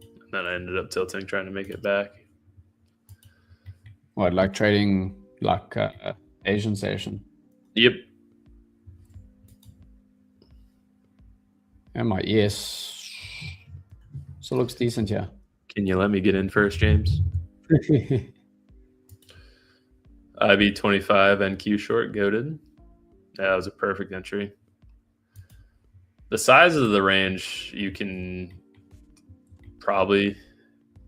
And then I ended up tilting, trying to make it back. What, like trading like Asian session? Yep. And my ES still looks decent here. Can you let me get in first, James? IB25 NQ short, goated. That was a perfect entry. The size of the range, you can probably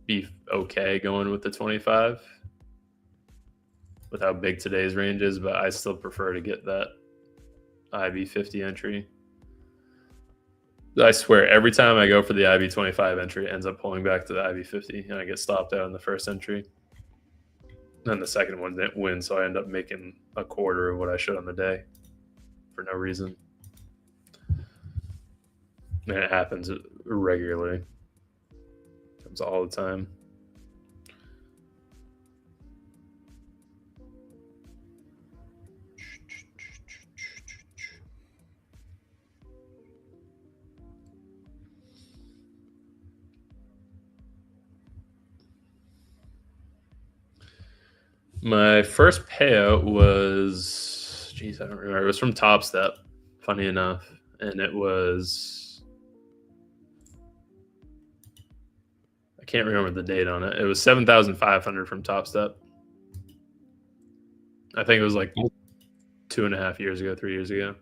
be okay going with the 25 with how big today's range is, but I still prefer to get that IB50 entry. I swear, every time I go for the IB25 entry, it ends up pulling back to the IB50, and I get stopped out in the first entry. And the second one didn't win, so I end up making a quarter of what I should on the day for no reason. And it happens regularly. It happens all the time. My first payout was, geez, I don't remember. It was from Top Step, funny enough. And it was, I can't remember the date on it. It was 7,500 from Top Step. I think it was like 2.5 years ago, 3 years ago.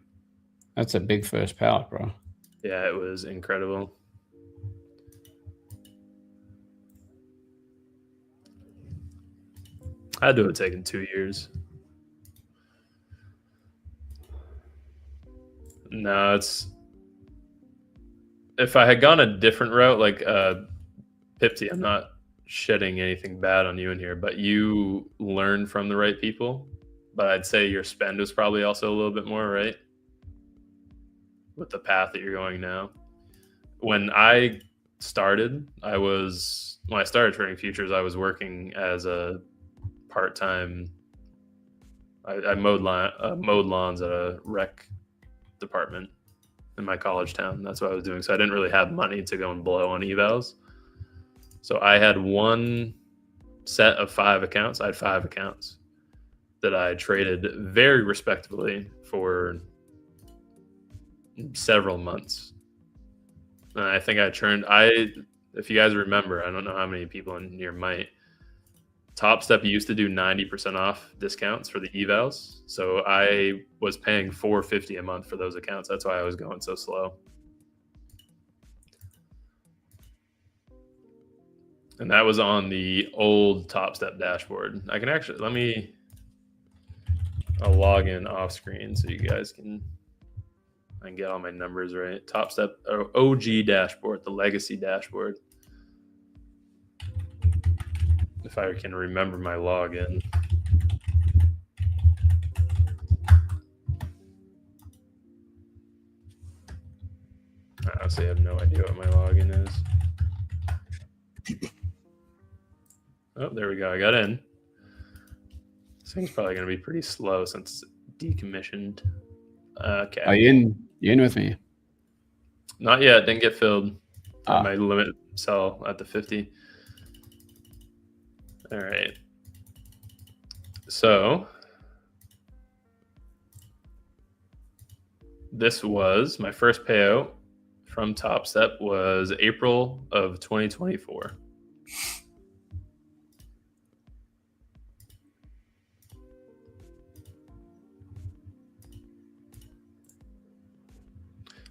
That's a big first payout, bro. Yeah, it was incredible. I'd do it taken 2 years. No, it's if I had gone a different route, like Pipsy, I'm not shedding anything bad on you in here, but you learn from the right people. But I'd say your spend was probably also a little bit more, right? With the path that you're going now. When I started, when I started trading futures, I was working as a part-time. I mowed lawns at a rec department in my college town. That's what I was doing. So I didn't really have money to go and blow on evals. So I had one set of 5 accounts. I had 5 accounts that I traded very respectably for several months. And I think if you guys remember, I don't know how many people in here might, Top Step used to do 90% off discounts for the evals. So I was paying $450 a month for those accounts. That's why I was going so slow. And that was on the old Top Step dashboard. I can actually, I'll log in off screen so you guys I can get all my numbers right. Top Step OG dashboard, the legacy dashboard. If I can remember my login. I honestly have no idea what my login is. Oh, there we go. I got in. This thing's probably going to be pretty slow since it's decommissioned. Okay. Are you in with me? Not yet. Didn't get filled. My limit sell at the 50. All right. So this was my first payout from Top Step was April of 2024.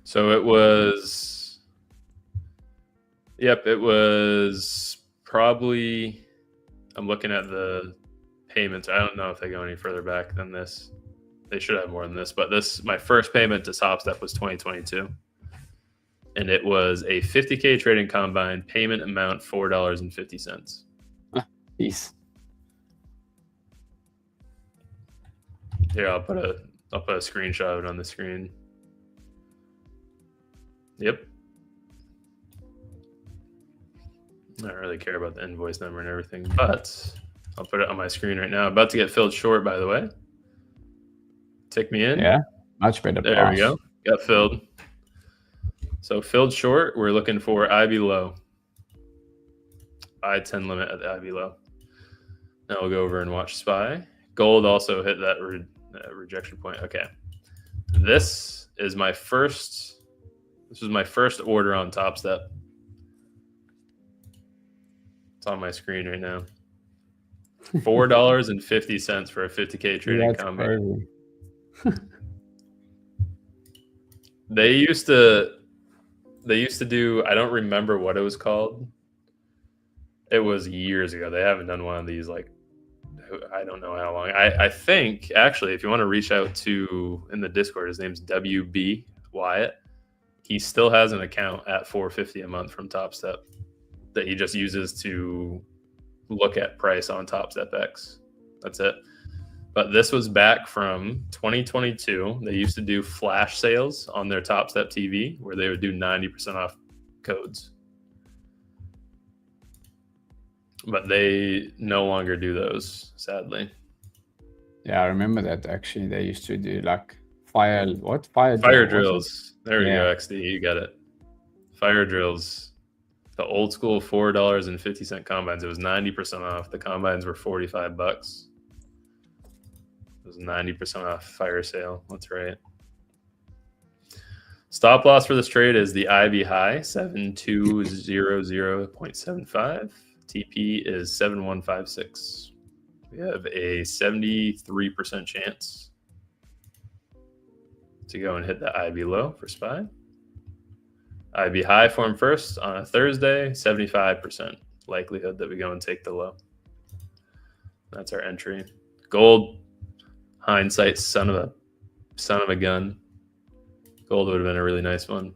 So it was probably, I'm looking at the payments. I don't know if they go any further back than this. They should have more than this, but my first payment to Top Step was 2022. And it was a 50K trading combine, payment amount $4.50. Jeez. Here, I'll put a screenshot of it on the screen. Yep. I don't really care about the invoice number and everything, but I'll put it on my screen right now. About to get filled short, by the way. Tick me in. Yeah, much better. There we go. Got filled. So filled short, we're looking for IB low. I-10 limit at the IB low. Now we'll go over and watch SPY. Gold also hit that rejection point. Okay. This was my first order on Top Step. It's on my screen right now. $4.50 for a 50K trading combo. They used to do, I don't remember what it was called. It was years ago. They haven't done one of these, like, I don't know how long. I think, actually, if you want to reach out to, in the Discord, his name's WB Wyatt. He still has an account at $450 a month from Top Step that he just uses to look at price on Top Step X. That's it. But this was back from 2022. They used to do flash sales on their Top Step TV where they would do 90% off codes. But they no longer do those, sadly. Yeah, I remember that actually. They used to do like fire drills. There we go, XD. You got it. Fire drills. The old school $4.50 combines. It was 90% off. The combines were $45. It was 90% off fire sale. That's right. Stop loss for this trade is the IB high, 7200.75. TP is 7156. We have a 73% chance to go and hit the IB low for SPY. IB high form first on a Thursday, 75% likelihood that we go and take the low. That's our entry. Gold, hindsight, son of a gun. Gold would have been a really nice one.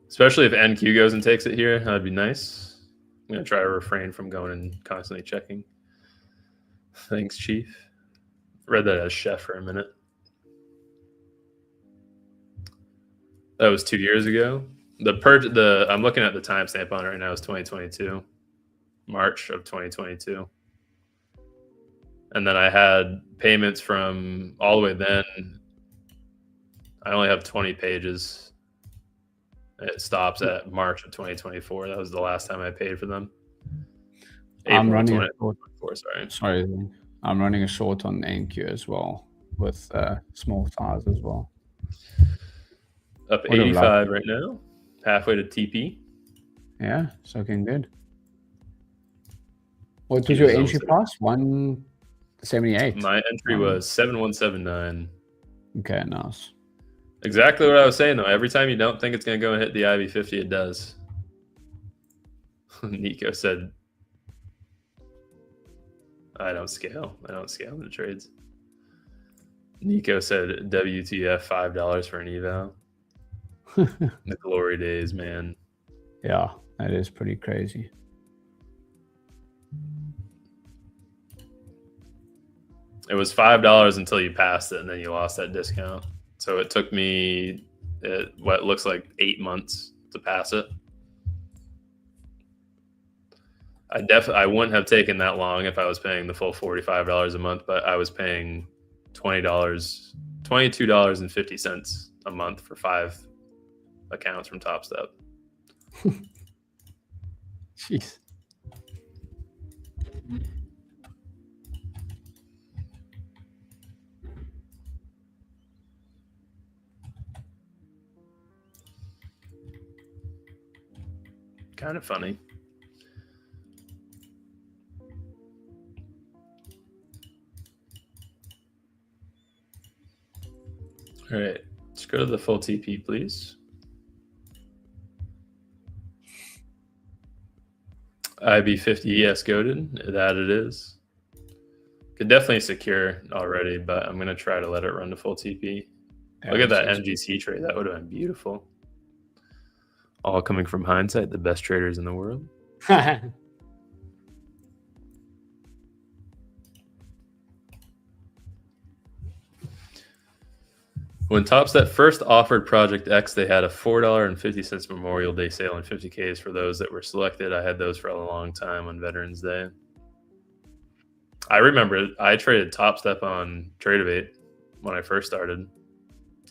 Especially if NQ goes and takes it here, that'd be nice. I'm going to try to refrain from going and constantly checking. Thanks, Chief. Read that as Chef for a minute. That was 2 years ago. I'm looking at the timestamp on it right now. It's 2022, March of 2022. And then I had payments from all the way then. I only have 20 pages. It stops at March of 2024. That was the last time I paid for them. I'm running a short. Sorry, I'm running a short on NQ as well with small size as well. Up 85 right now, halfway to TP. Yeah, it's looking good. What was your entry price? 178. My entry was 7179. Okay, nice. Exactly what I was saying though. Every time you don't think it's going to go and hit the IB50, it does. Nico said, I don't scale in the trades. Nico said, WTF, $5 for an eval. The glory days, man. Yeah, that is pretty crazy. It was $5 until you passed it, and then you lost that discount. So it took me what looks like 8 months to pass it. I wouldn't have taken that long if I was paying the full $45 a month, but I was paying $22.50 a month for 5 accounts from TopStep. Jeez. Kind of funny. All right, let's go to the full TP, please. IB50, yes, goaded. That it is. Could definitely secure already, but I'm going to try to let it run to full TP. Yeah, look at that MGC trade. That would have been beautiful. All coming from hindsight, the best traders in the world. When TopStep first offered Project X, they had a $4.50 Memorial Day sale and 50Ks for those that were selected. I had those for a long time on Veterans Day. I remember I traded TopStep on Tradeovate when I first started.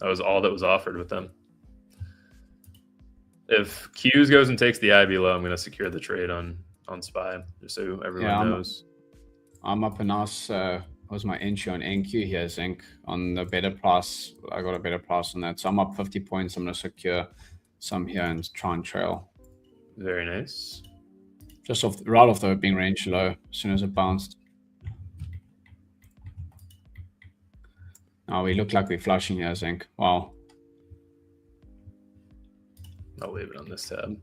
That was all that was offered with them. If Q's goes and takes the IB low, I'm going to secure the trade on SPY, just so everyone knows. I'm up a nice... was my entry on NQ here, Zinc, on the better price. I got a better price on that. So I'm up 50 points. I'm going to secure some here and try and trail. Very nice. Just right off the opening range low, as soon as it bounced. Now we look like we're flushing here, Zinc. Wow. I'll leave it on this tab.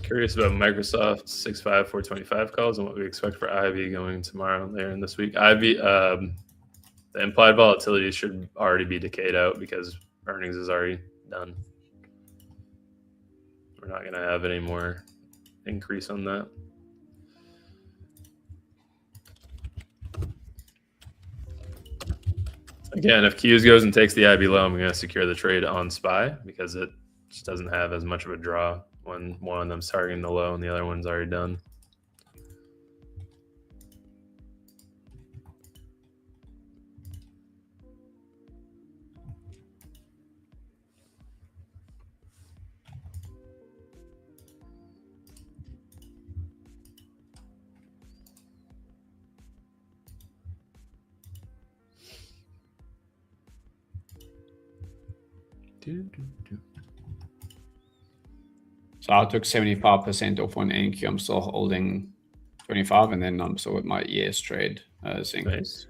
Curious about Microsoft's 65425 calls and what we expect for IB going tomorrow and later in this week. IB, the implied volatility should already be decayed out because earnings is already done. We're not going to have any more increase on that. Again, if Q's goes and takes the IB low, I'm going to secure the trade on SPY because it just doesn't have as much of a draw when one of them's targeting the low and the other one's already done. So I took 75% off on NQ. I'm still holding 25, and then I'm still with my ES trade zinc. Nice.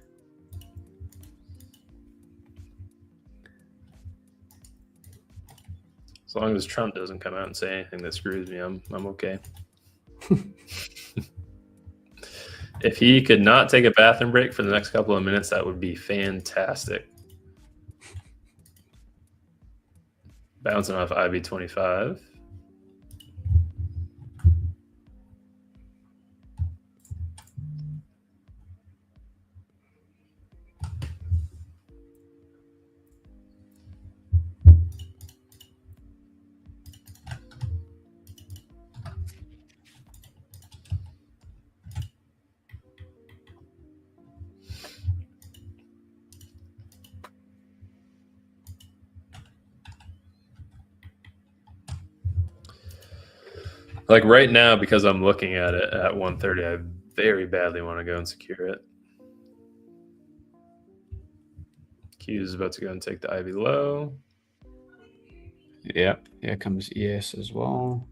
As long as Trump doesn't come out and say anything that screws me, I'm okay. If he could not take a bathroom break for the next couple of minutes, that would be fantastic. Bouncing off IB25. Like right now, because I'm looking at it at 130, I very badly want to go and secure it. Q is about to go and take the IB low. Yep, here comes ES as well.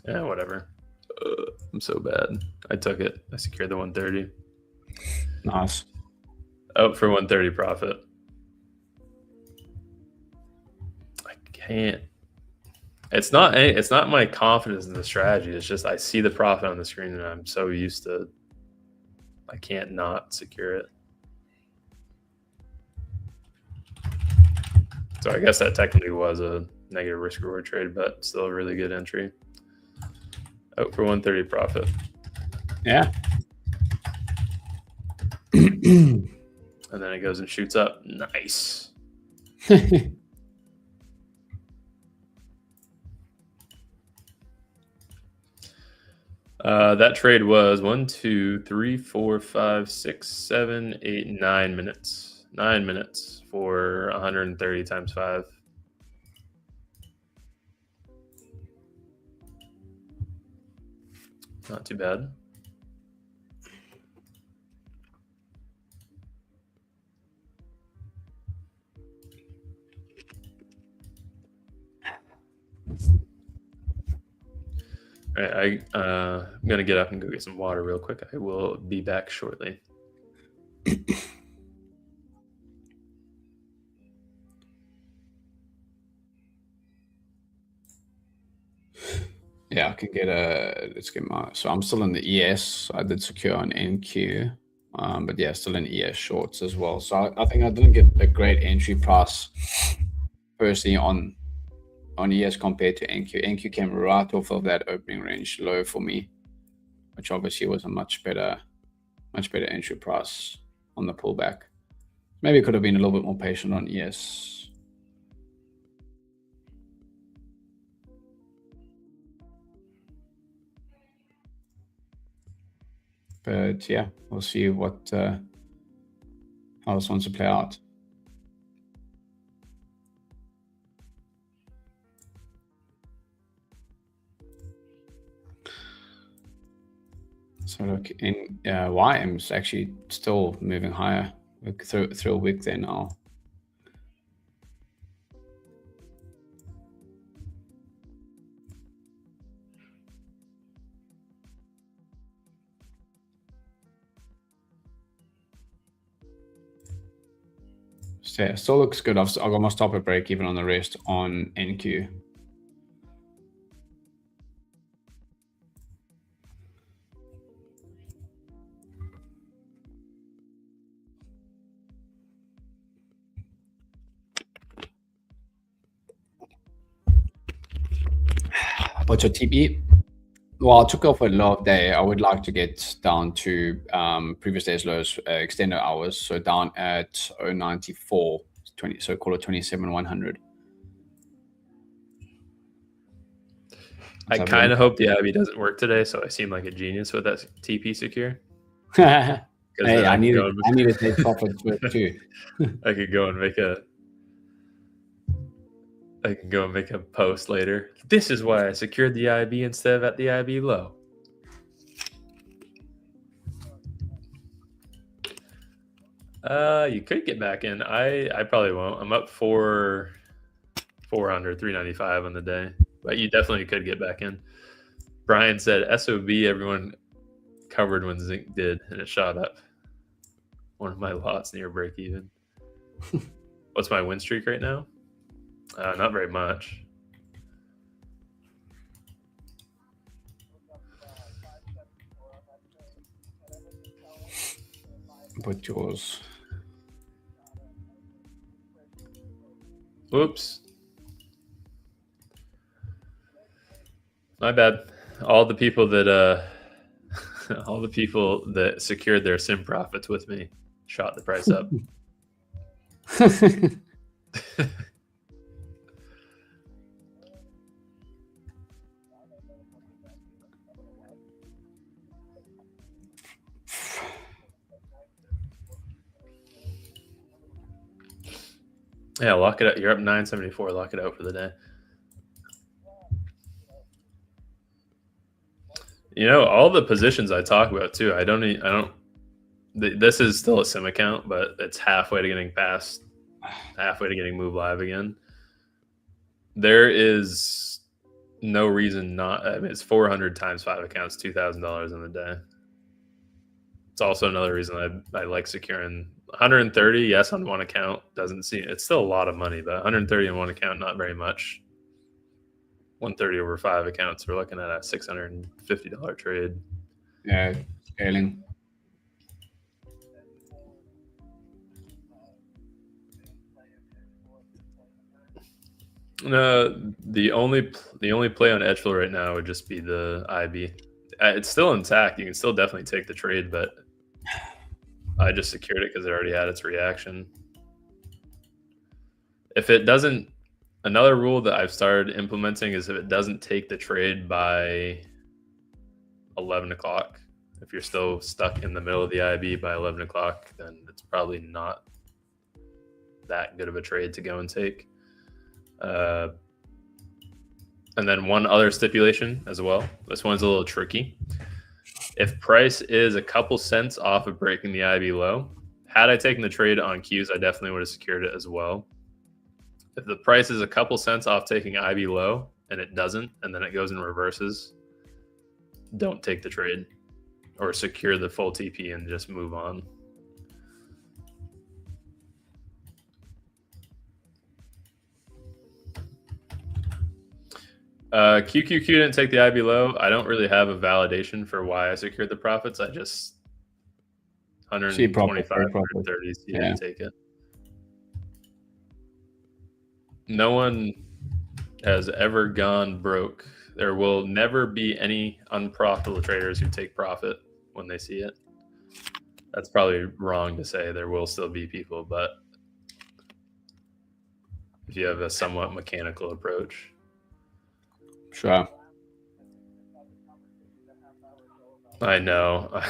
Yeah, whatever. I'm so bad. I took it. I secured the 130. Nice. Out for 130 profit. I can't. It's not my confidence in the strategy. It's just I see the profit on the screen and I'm so used to. I can't not secure it. So I guess that technically was a negative risk reward trade, but still a really good entry. Out for 130 profit. Yeah. And then it goes and shoots up. Nice. That trade was 1, 2, 3, 4, 5, 6, 7, 8, 9 minutes. 9 minutes for 130 times 5. Not too bad. All right, I'm going to get up and go get some water real quick. I will be back shortly. Yeah, I can get let's get my, so I'm still in the ES. I did secure on NQ, but yeah, still in ES shorts as well. So I think I didn't get a great entry price personally on ES compared to NQ. NQ came right off of that opening range low for me, which obviously was a much better entry price on the pullback. Maybe it could have been a little bit more patient on ES. But yeah, we'll see what how this wants to play out. So look, in YM's actually still moving higher through a week there now. So yeah, still looks good. I've got my stop at break even on the rest on NQ. What's your TP? Well, I took off a low day. I would like to get down to previous day's lows, extended hours. So down at 094, 20, so call it 27,100. I kind of hope the IB doesn't work today, so I seem like a genius with that TP secure. Hey, I need to take profits with too. I could go and make a post later. This is why I secured the IB instead of at the IB low. You could get back in. I probably won't. I'm up for 400, 395 on the day. But you definitely could get back in. Brian said SOB, everyone covered when zinc did, and it shot up. One of my lots near break even. What's my win streak right now? Not very much. Put yours. Whoops. My bad. All the people that secured their sim profits with me shot the price up. Yeah, lock it up. You're up 974. Lock it out for the day. All the positions I talk about too. I don't. This is still a sim account, but it's halfway to getting move live again. There is no reason not. I mean, it's 400 times 5 accounts, $2,000 in the day. It's also another reason I like securing 130. Yes, on one account doesn't seem. It's still a lot of money, but 130 on one account, not very much. 130 over 5 accounts, we're looking at a $650 trade. Yeah, scaling. No, the only play on edgeful right now would just be the IB. It's still intact. You can still definitely take the trade, but I just secured it because it already had its reaction. If it doesn't, another rule that I've started implementing is if it doesn't take the trade by 11 o'clock, if you're still stuck in the middle of the IB by 11 o'clock, then it's probably not that good of a trade to go and take. And then one other stipulation as well. This one's a little tricky. If price is a couple cents off of breaking the IB low, had I taken the trade on Qs, I definitely would have secured it as well. If the price is a couple cents off taking IB low and it doesn't, and then it goes and reverses, don't take the trade or secure the full TP and just move on. QQQ didn't take the IB low. I don't really have a validation for why I secured the profits. I just 125, 130, so you didn't take it. No one has ever gone broke. There will never be any unprofitable traders who take profit when they see it. That's probably wrong to say. There will still be people, but if you have a somewhat mechanical approach. Sure. I know.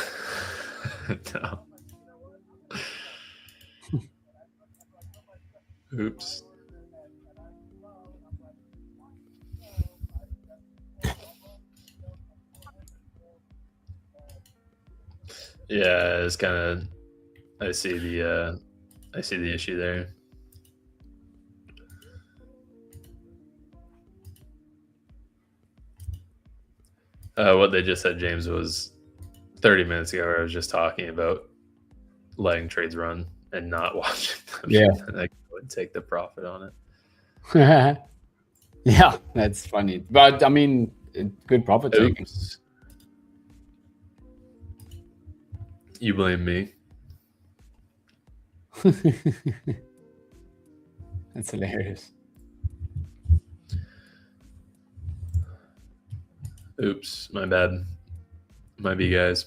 No. Oops. Yeah, it's kind of. I see the issue there. What they just said, James, was 30 minutes ago. Where I was just talking about letting trades run and not watching them. Yeah, I would take the profit on it. Yeah, that's funny, but I mean, good profit taking. You blame me. That's hilarious. Oops, my bad. Might be, guys.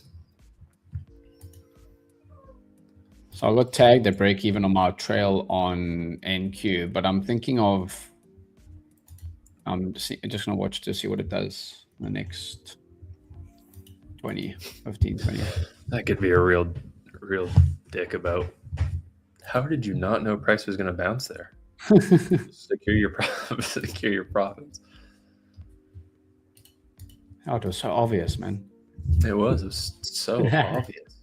So I got tagged at break even on my trail on NQ, but I'm thinking of I'm just gonna watch to see what it does in the next 15, 20. That could be a real dick about. How did you not know price was gonna bounce there? Secure your profits. Oh, it was so obvious, man. It was so obvious.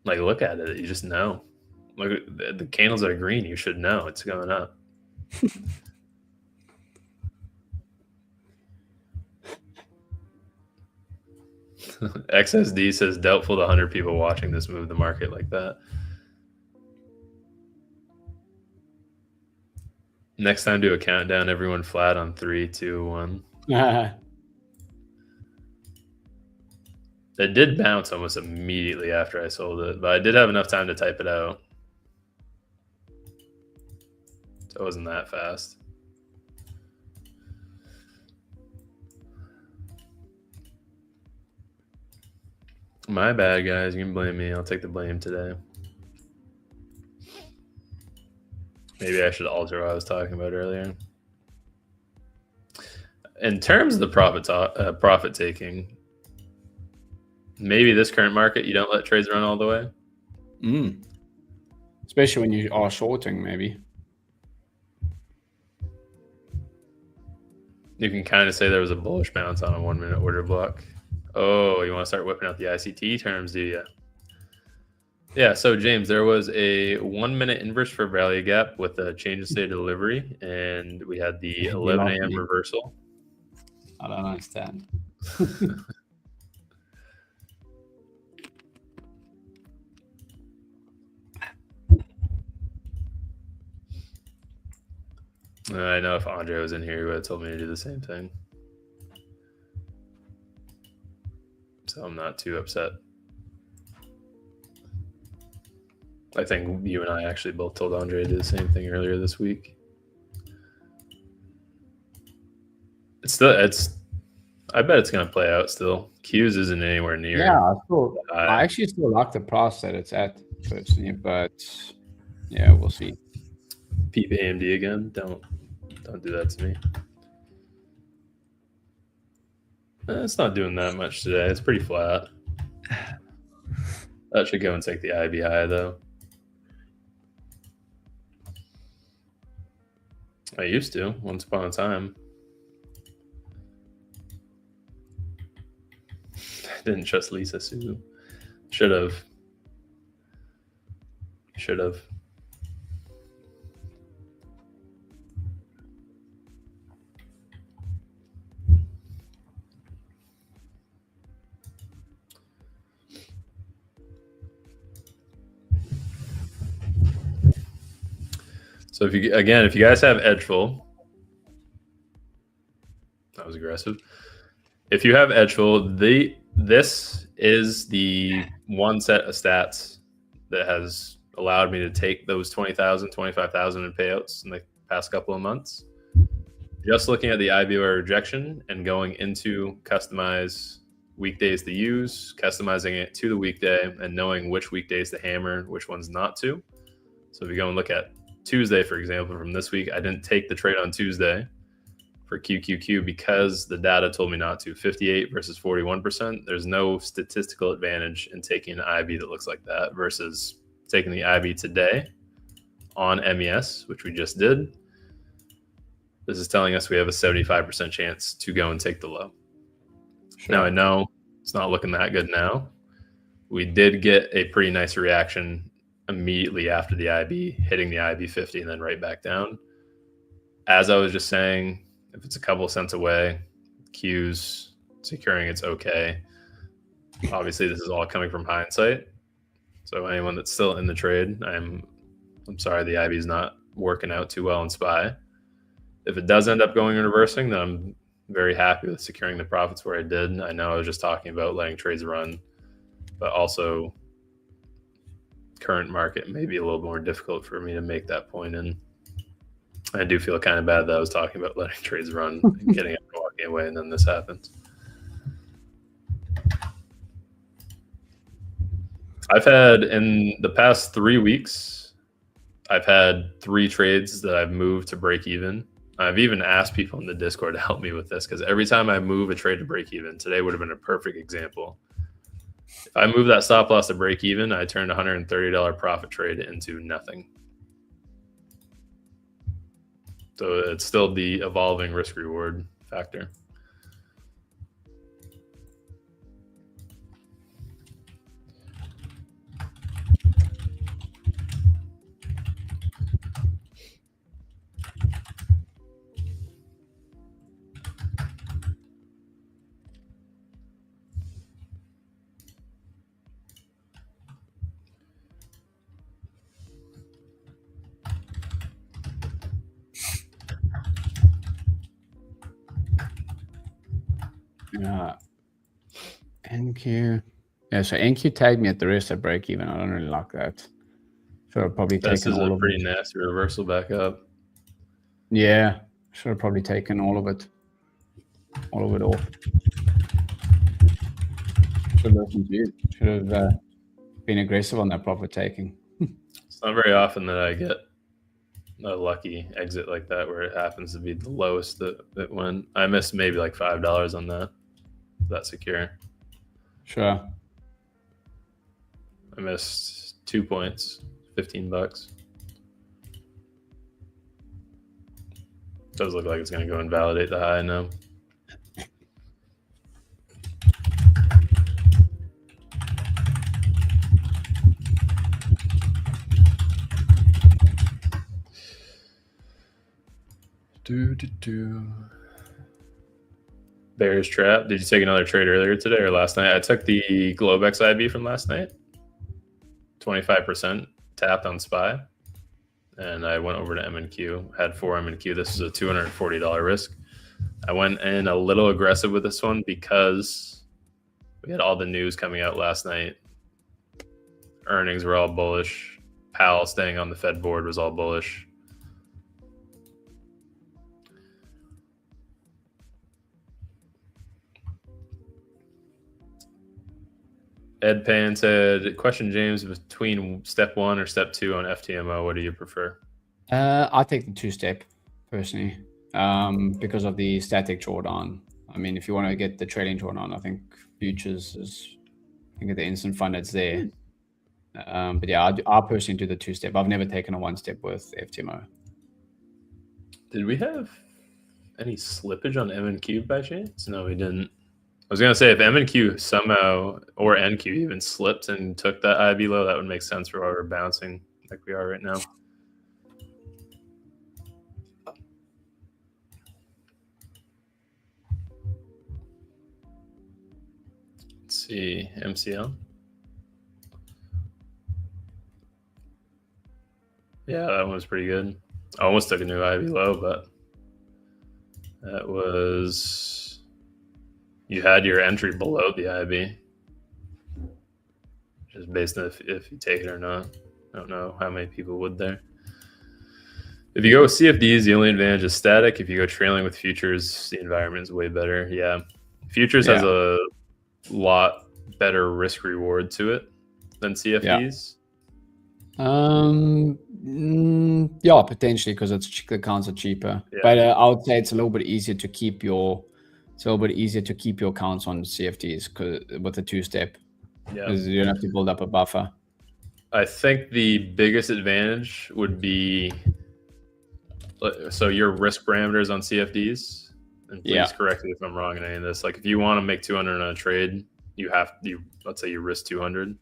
Like, look at it. You just know. Look, the candles are green. You should know it's going up. XSD says doubtful the 100 people watching this move the market like that. Next time, do a countdown. Everyone flat on 3, 2, 1. It did bounce almost immediately after I sold it, but I did have enough time to type it out. So it wasn't that fast. My bad, guys. You can blame me. I'll take the blame today. Maybe I should alter what I was talking about earlier. In terms of the profit taking, maybe this current market, you don't let trades run all the way. Especially when you are shorting, maybe. You can kind of say there was a bullish bounce on a 1 minute order block. Oh, you want to start whipping out the ICT terms, do you? Yeah, so James, there was a 1 minute inverse for value gap with a change of state of delivery, and we had the 11 a.m. reversal. I don't understand. I know if Andre was in here, he would have told me to do the same thing. So I'm not too upset. I think you and I actually both told Andre to do the same thing earlier this week. I bet it's gonna play out still. Q's isn't anywhere near. Yeah, I actually still like the price that it's at personally, but yeah, we'll see. Peep AMD again. Don't do that to me. It's not doing that much today. It's pretty flat. That should go and take the IB high though. I used to once upon a time. I didn't trust Lisa Sue. Should have. So if you guys have edgeful, that was aggressive. If you have edgeful, this is the one set of stats that has allowed me to take those 20,000, 25,000 in payouts in the past couple of months. Just looking at the IBOR rejection and going into customize weekdays to use, customizing it to the weekday, and knowing which weekdays to hammer, which ones not to. So if you go and look at Tuesday, for example, from this week, I didn't take the trade on Tuesday for QQQ because the data told me not to. 58 versus 41%. There's no statistical advantage in taking an IB that looks like that versus taking the IB today on MES, which we just did. This is telling us we have a 75% chance to go and take the low. Sure. Now I know it's not looking that good now. We did get a pretty nice reaction immediately after the IB, hitting the IB 50 and then right back down. As I was just saying, if it's a couple cents away, Q's securing it's okay. Obviously, this is all coming from hindsight. So anyone that's still in the trade, I'm sorry the IB is not working out too well in SPY. If it does end up going and reversing, then I'm very happy with securing the profits where I did. I know I was just talking about letting trades run, but also current market may be a little more difficult for me to make that point in. I do feel kind of bad that I was talking about letting trades run and getting up and walking away, and then this happens. I've had, in the past 3 weeks, I've had 3 trades that I've moved to break even. I've even asked people in the Discord to help me with this because every time I move a trade to break even, today would have been a perfect example. If I move that stop loss to break even, I turned a $130 profit trade into nothing. So it's still the evolving risk reward factor. NQ. Yeah, so NQ tagged me at the rest at break even. I don't really like that. Should have probably This taken is all a of pretty it. nasty reversal back up. Yeah, should have probably taken all of it. All of it off. Should have listened to you. Should have been aggressive on that profit taking. It's not very often that I get a lucky exit like that where it happens to be the lowest that went. I missed maybe like $5 on that secure. Sure. I missed 2 points, $15. Does look like it's going to go and validate the high now. Bears trap. Did you take another trade earlier today or last night? I took the Globex IB from last night. 25% tapped on SPY. And I went over to M&Q. Had 4 M&Q. This is a $240 risk. I went in a little aggressive with this one because we had all the news coming out last night. Earnings were all bullish. Powell staying on the Fed board was all bullish. Ed Pan said, question, James, between step 1 or step 2 on FTMO, what do you prefer? I take the 2-step personally because of the static drawdown. I mean, if you want to get the trailing drawdown, I think futures is, I think at the instant fund it's there. But yeah, I personally do the 2-step. I've never taken a 1-step with FTMO. Did we have any slippage on M&Q by chance? No, we didn't. I was going to say, if M&Q somehow, or NQ even slipped and took that IB low, that would make sense for why we're bouncing like we are right now. Let's see, MCL. Yeah, that one was pretty good. I almost took a new IB low, but that was, you had your entry below the IB, just based on if you take it or not. I don't know how many people would there. If you go with CFDs, the only advantage is static. If you go trailing with futures, the environment is way better. Yeah, futures has a lot better risk reward to it than CFDs. Yeah, potentially because the accounts are cheaper. Yeah. But I would say it's a little bit easier to keep your accounts on CFDs with the 2-step. Because you don't have to build up a buffer. I think the biggest advantage would be, so your risk parameters on CFDs, and please correct me if I'm wrong in any of this. Like if you want to make 200 on a trade, let's say you risk 200.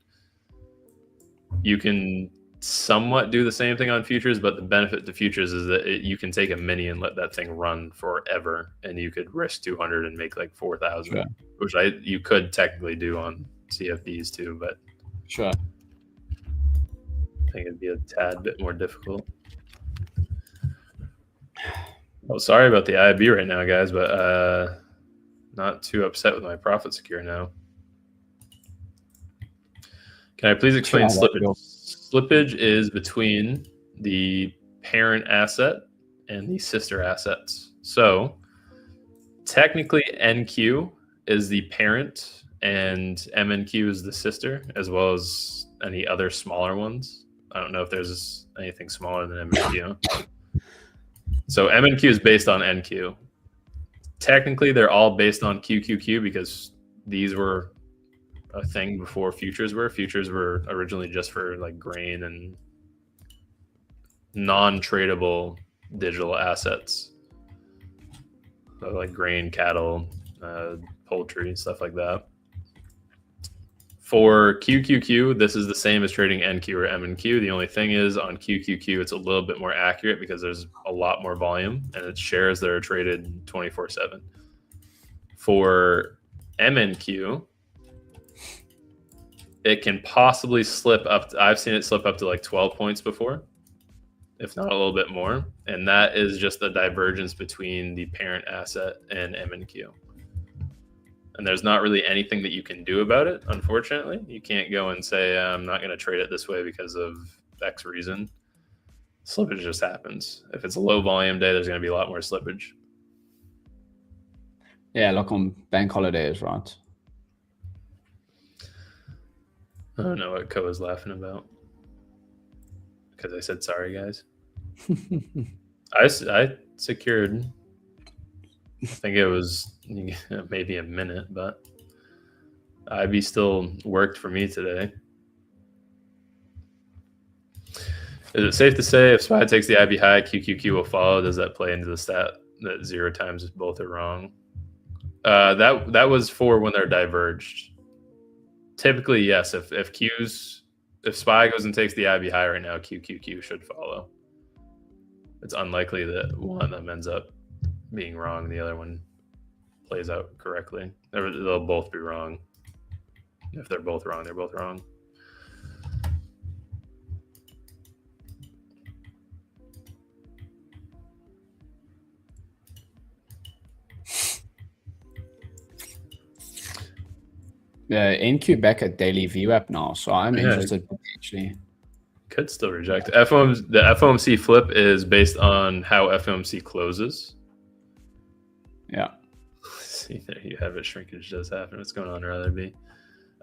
You can somewhat do the same thing on futures, but the benefit to futures is that you can take a mini and let that thing run forever, and you could risk 200 and make like 4,000, which you could technically do on CFDs too, but sure, I think it'd be a tad bit more difficult. Oh, sorry about the IB right now, guys, but not too upset with my profit secure now. Can I please explain slippage? Slippage is between the parent asset and the sister assets. So technically NQ is the parent and MNQ is the sister, as well as any other smaller ones. I don't know if there's anything smaller than MNQ. So MNQ is based on NQ. Technically, they're all based on QQQ because these were a thing before futures were. Futures were originally just for like grain and non-tradable digital assets. So like grain, cattle, poultry, stuff like that. For QQQ, this is the same as trading NQ or MNQ. The only thing is on QQQ, it's a little bit more accurate because there's a lot more volume and it's shares that are traded 24/7. For MNQ, it can possibly slip up. I've seen it slip up to like 12 points before, if not a little bit more. And that is just the divergence between the parent asset and MNQ. and there's not really anything that you can do about it. Unfortunately, you can't go and say I'm not going to trade it this way because of X reason. Slippage just happens. If it's a low volume day, there's going to be a lot more slippage. Yeah, like on bank holidays, right? I don't know what Ko was laughing about because I said sorry, guys. I secured, I think it was maybe a minute, but IB still worked for me today. Is it safe to say if SPY takes the IB high, QQQ will follow? Does that play into the stat that 0 times if both are wrong? That was for when they're diverged. Typically, yes. If SPY goes and takes the IB high right now, QQQ should follow. It's unlikely that one of them ends up being wrong and the other one plays out correctly. They'll both be wrong. If they're both wrong, they're both wrong. NQ back at daily VWAP now, so I'm interested potentially. Could still reject. The FOMC flip is based on how FOMC closes. Yeah. See, there you have it. Shrinkage does happen. What's going on, rather be?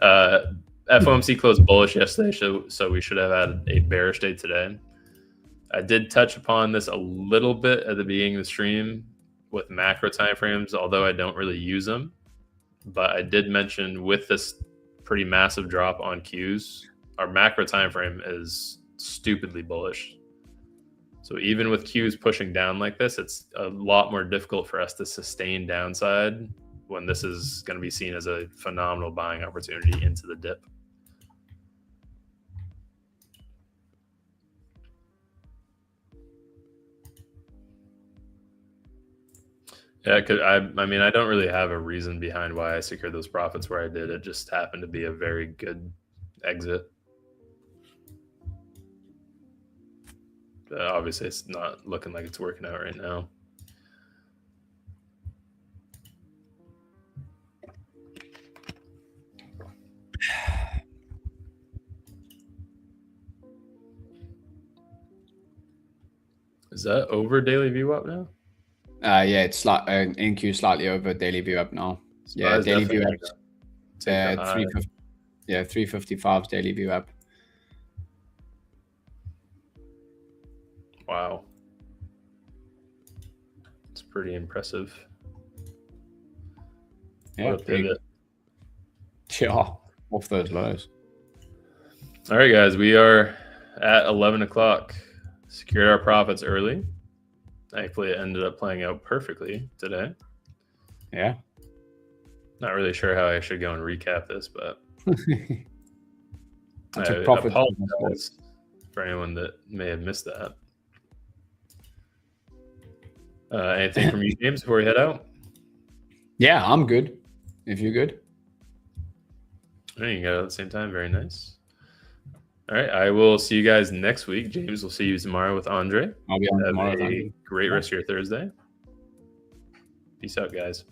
FOMC closed bullish yesterday, so we should have had a bearish day today. I did touch upon this a little bit at the beginning of the stream with macro timeframes, although I don't really use them. But I did mention with this pretty massive drop on Qs, our macro time frame is stupidly bullish. So even with Qs pushing down like this, it's a lot more difficult for us to sustain downside when this is going to be seen as a phenomenal buying opportunity into the dip. Yeah, I mean, I don't really have a reason behind why I secured those profits where I did. It just happened to be a very good exit. Obviously, it's not looking like it's working out right now. Is that over daily VWAP now? Yeah, it's like NQ slightly over daily VWAP now. Yeah, daily VWAP. 350. Yeah, 355 daily VWAP. Wow, it's pretty impressive. Yeah, what a pivot. Yeah, off those lows. All right, guys, we are at 11 o'clock. Secured our profits early. Thankfully, it ended up playing out perfectly today. Yeah. Not really sure how I should go and recap this, but I apologize for anyone that may have missed that. Anything from you, James, before we head out? Yeah, I'm good. If you're good. There you go at the same time. Very nice. All right, I will see you guys next week. James will see you tomorrow with Andre. I'll be on tomorrow. Have a great rest of your Thursday. Peace out, guys.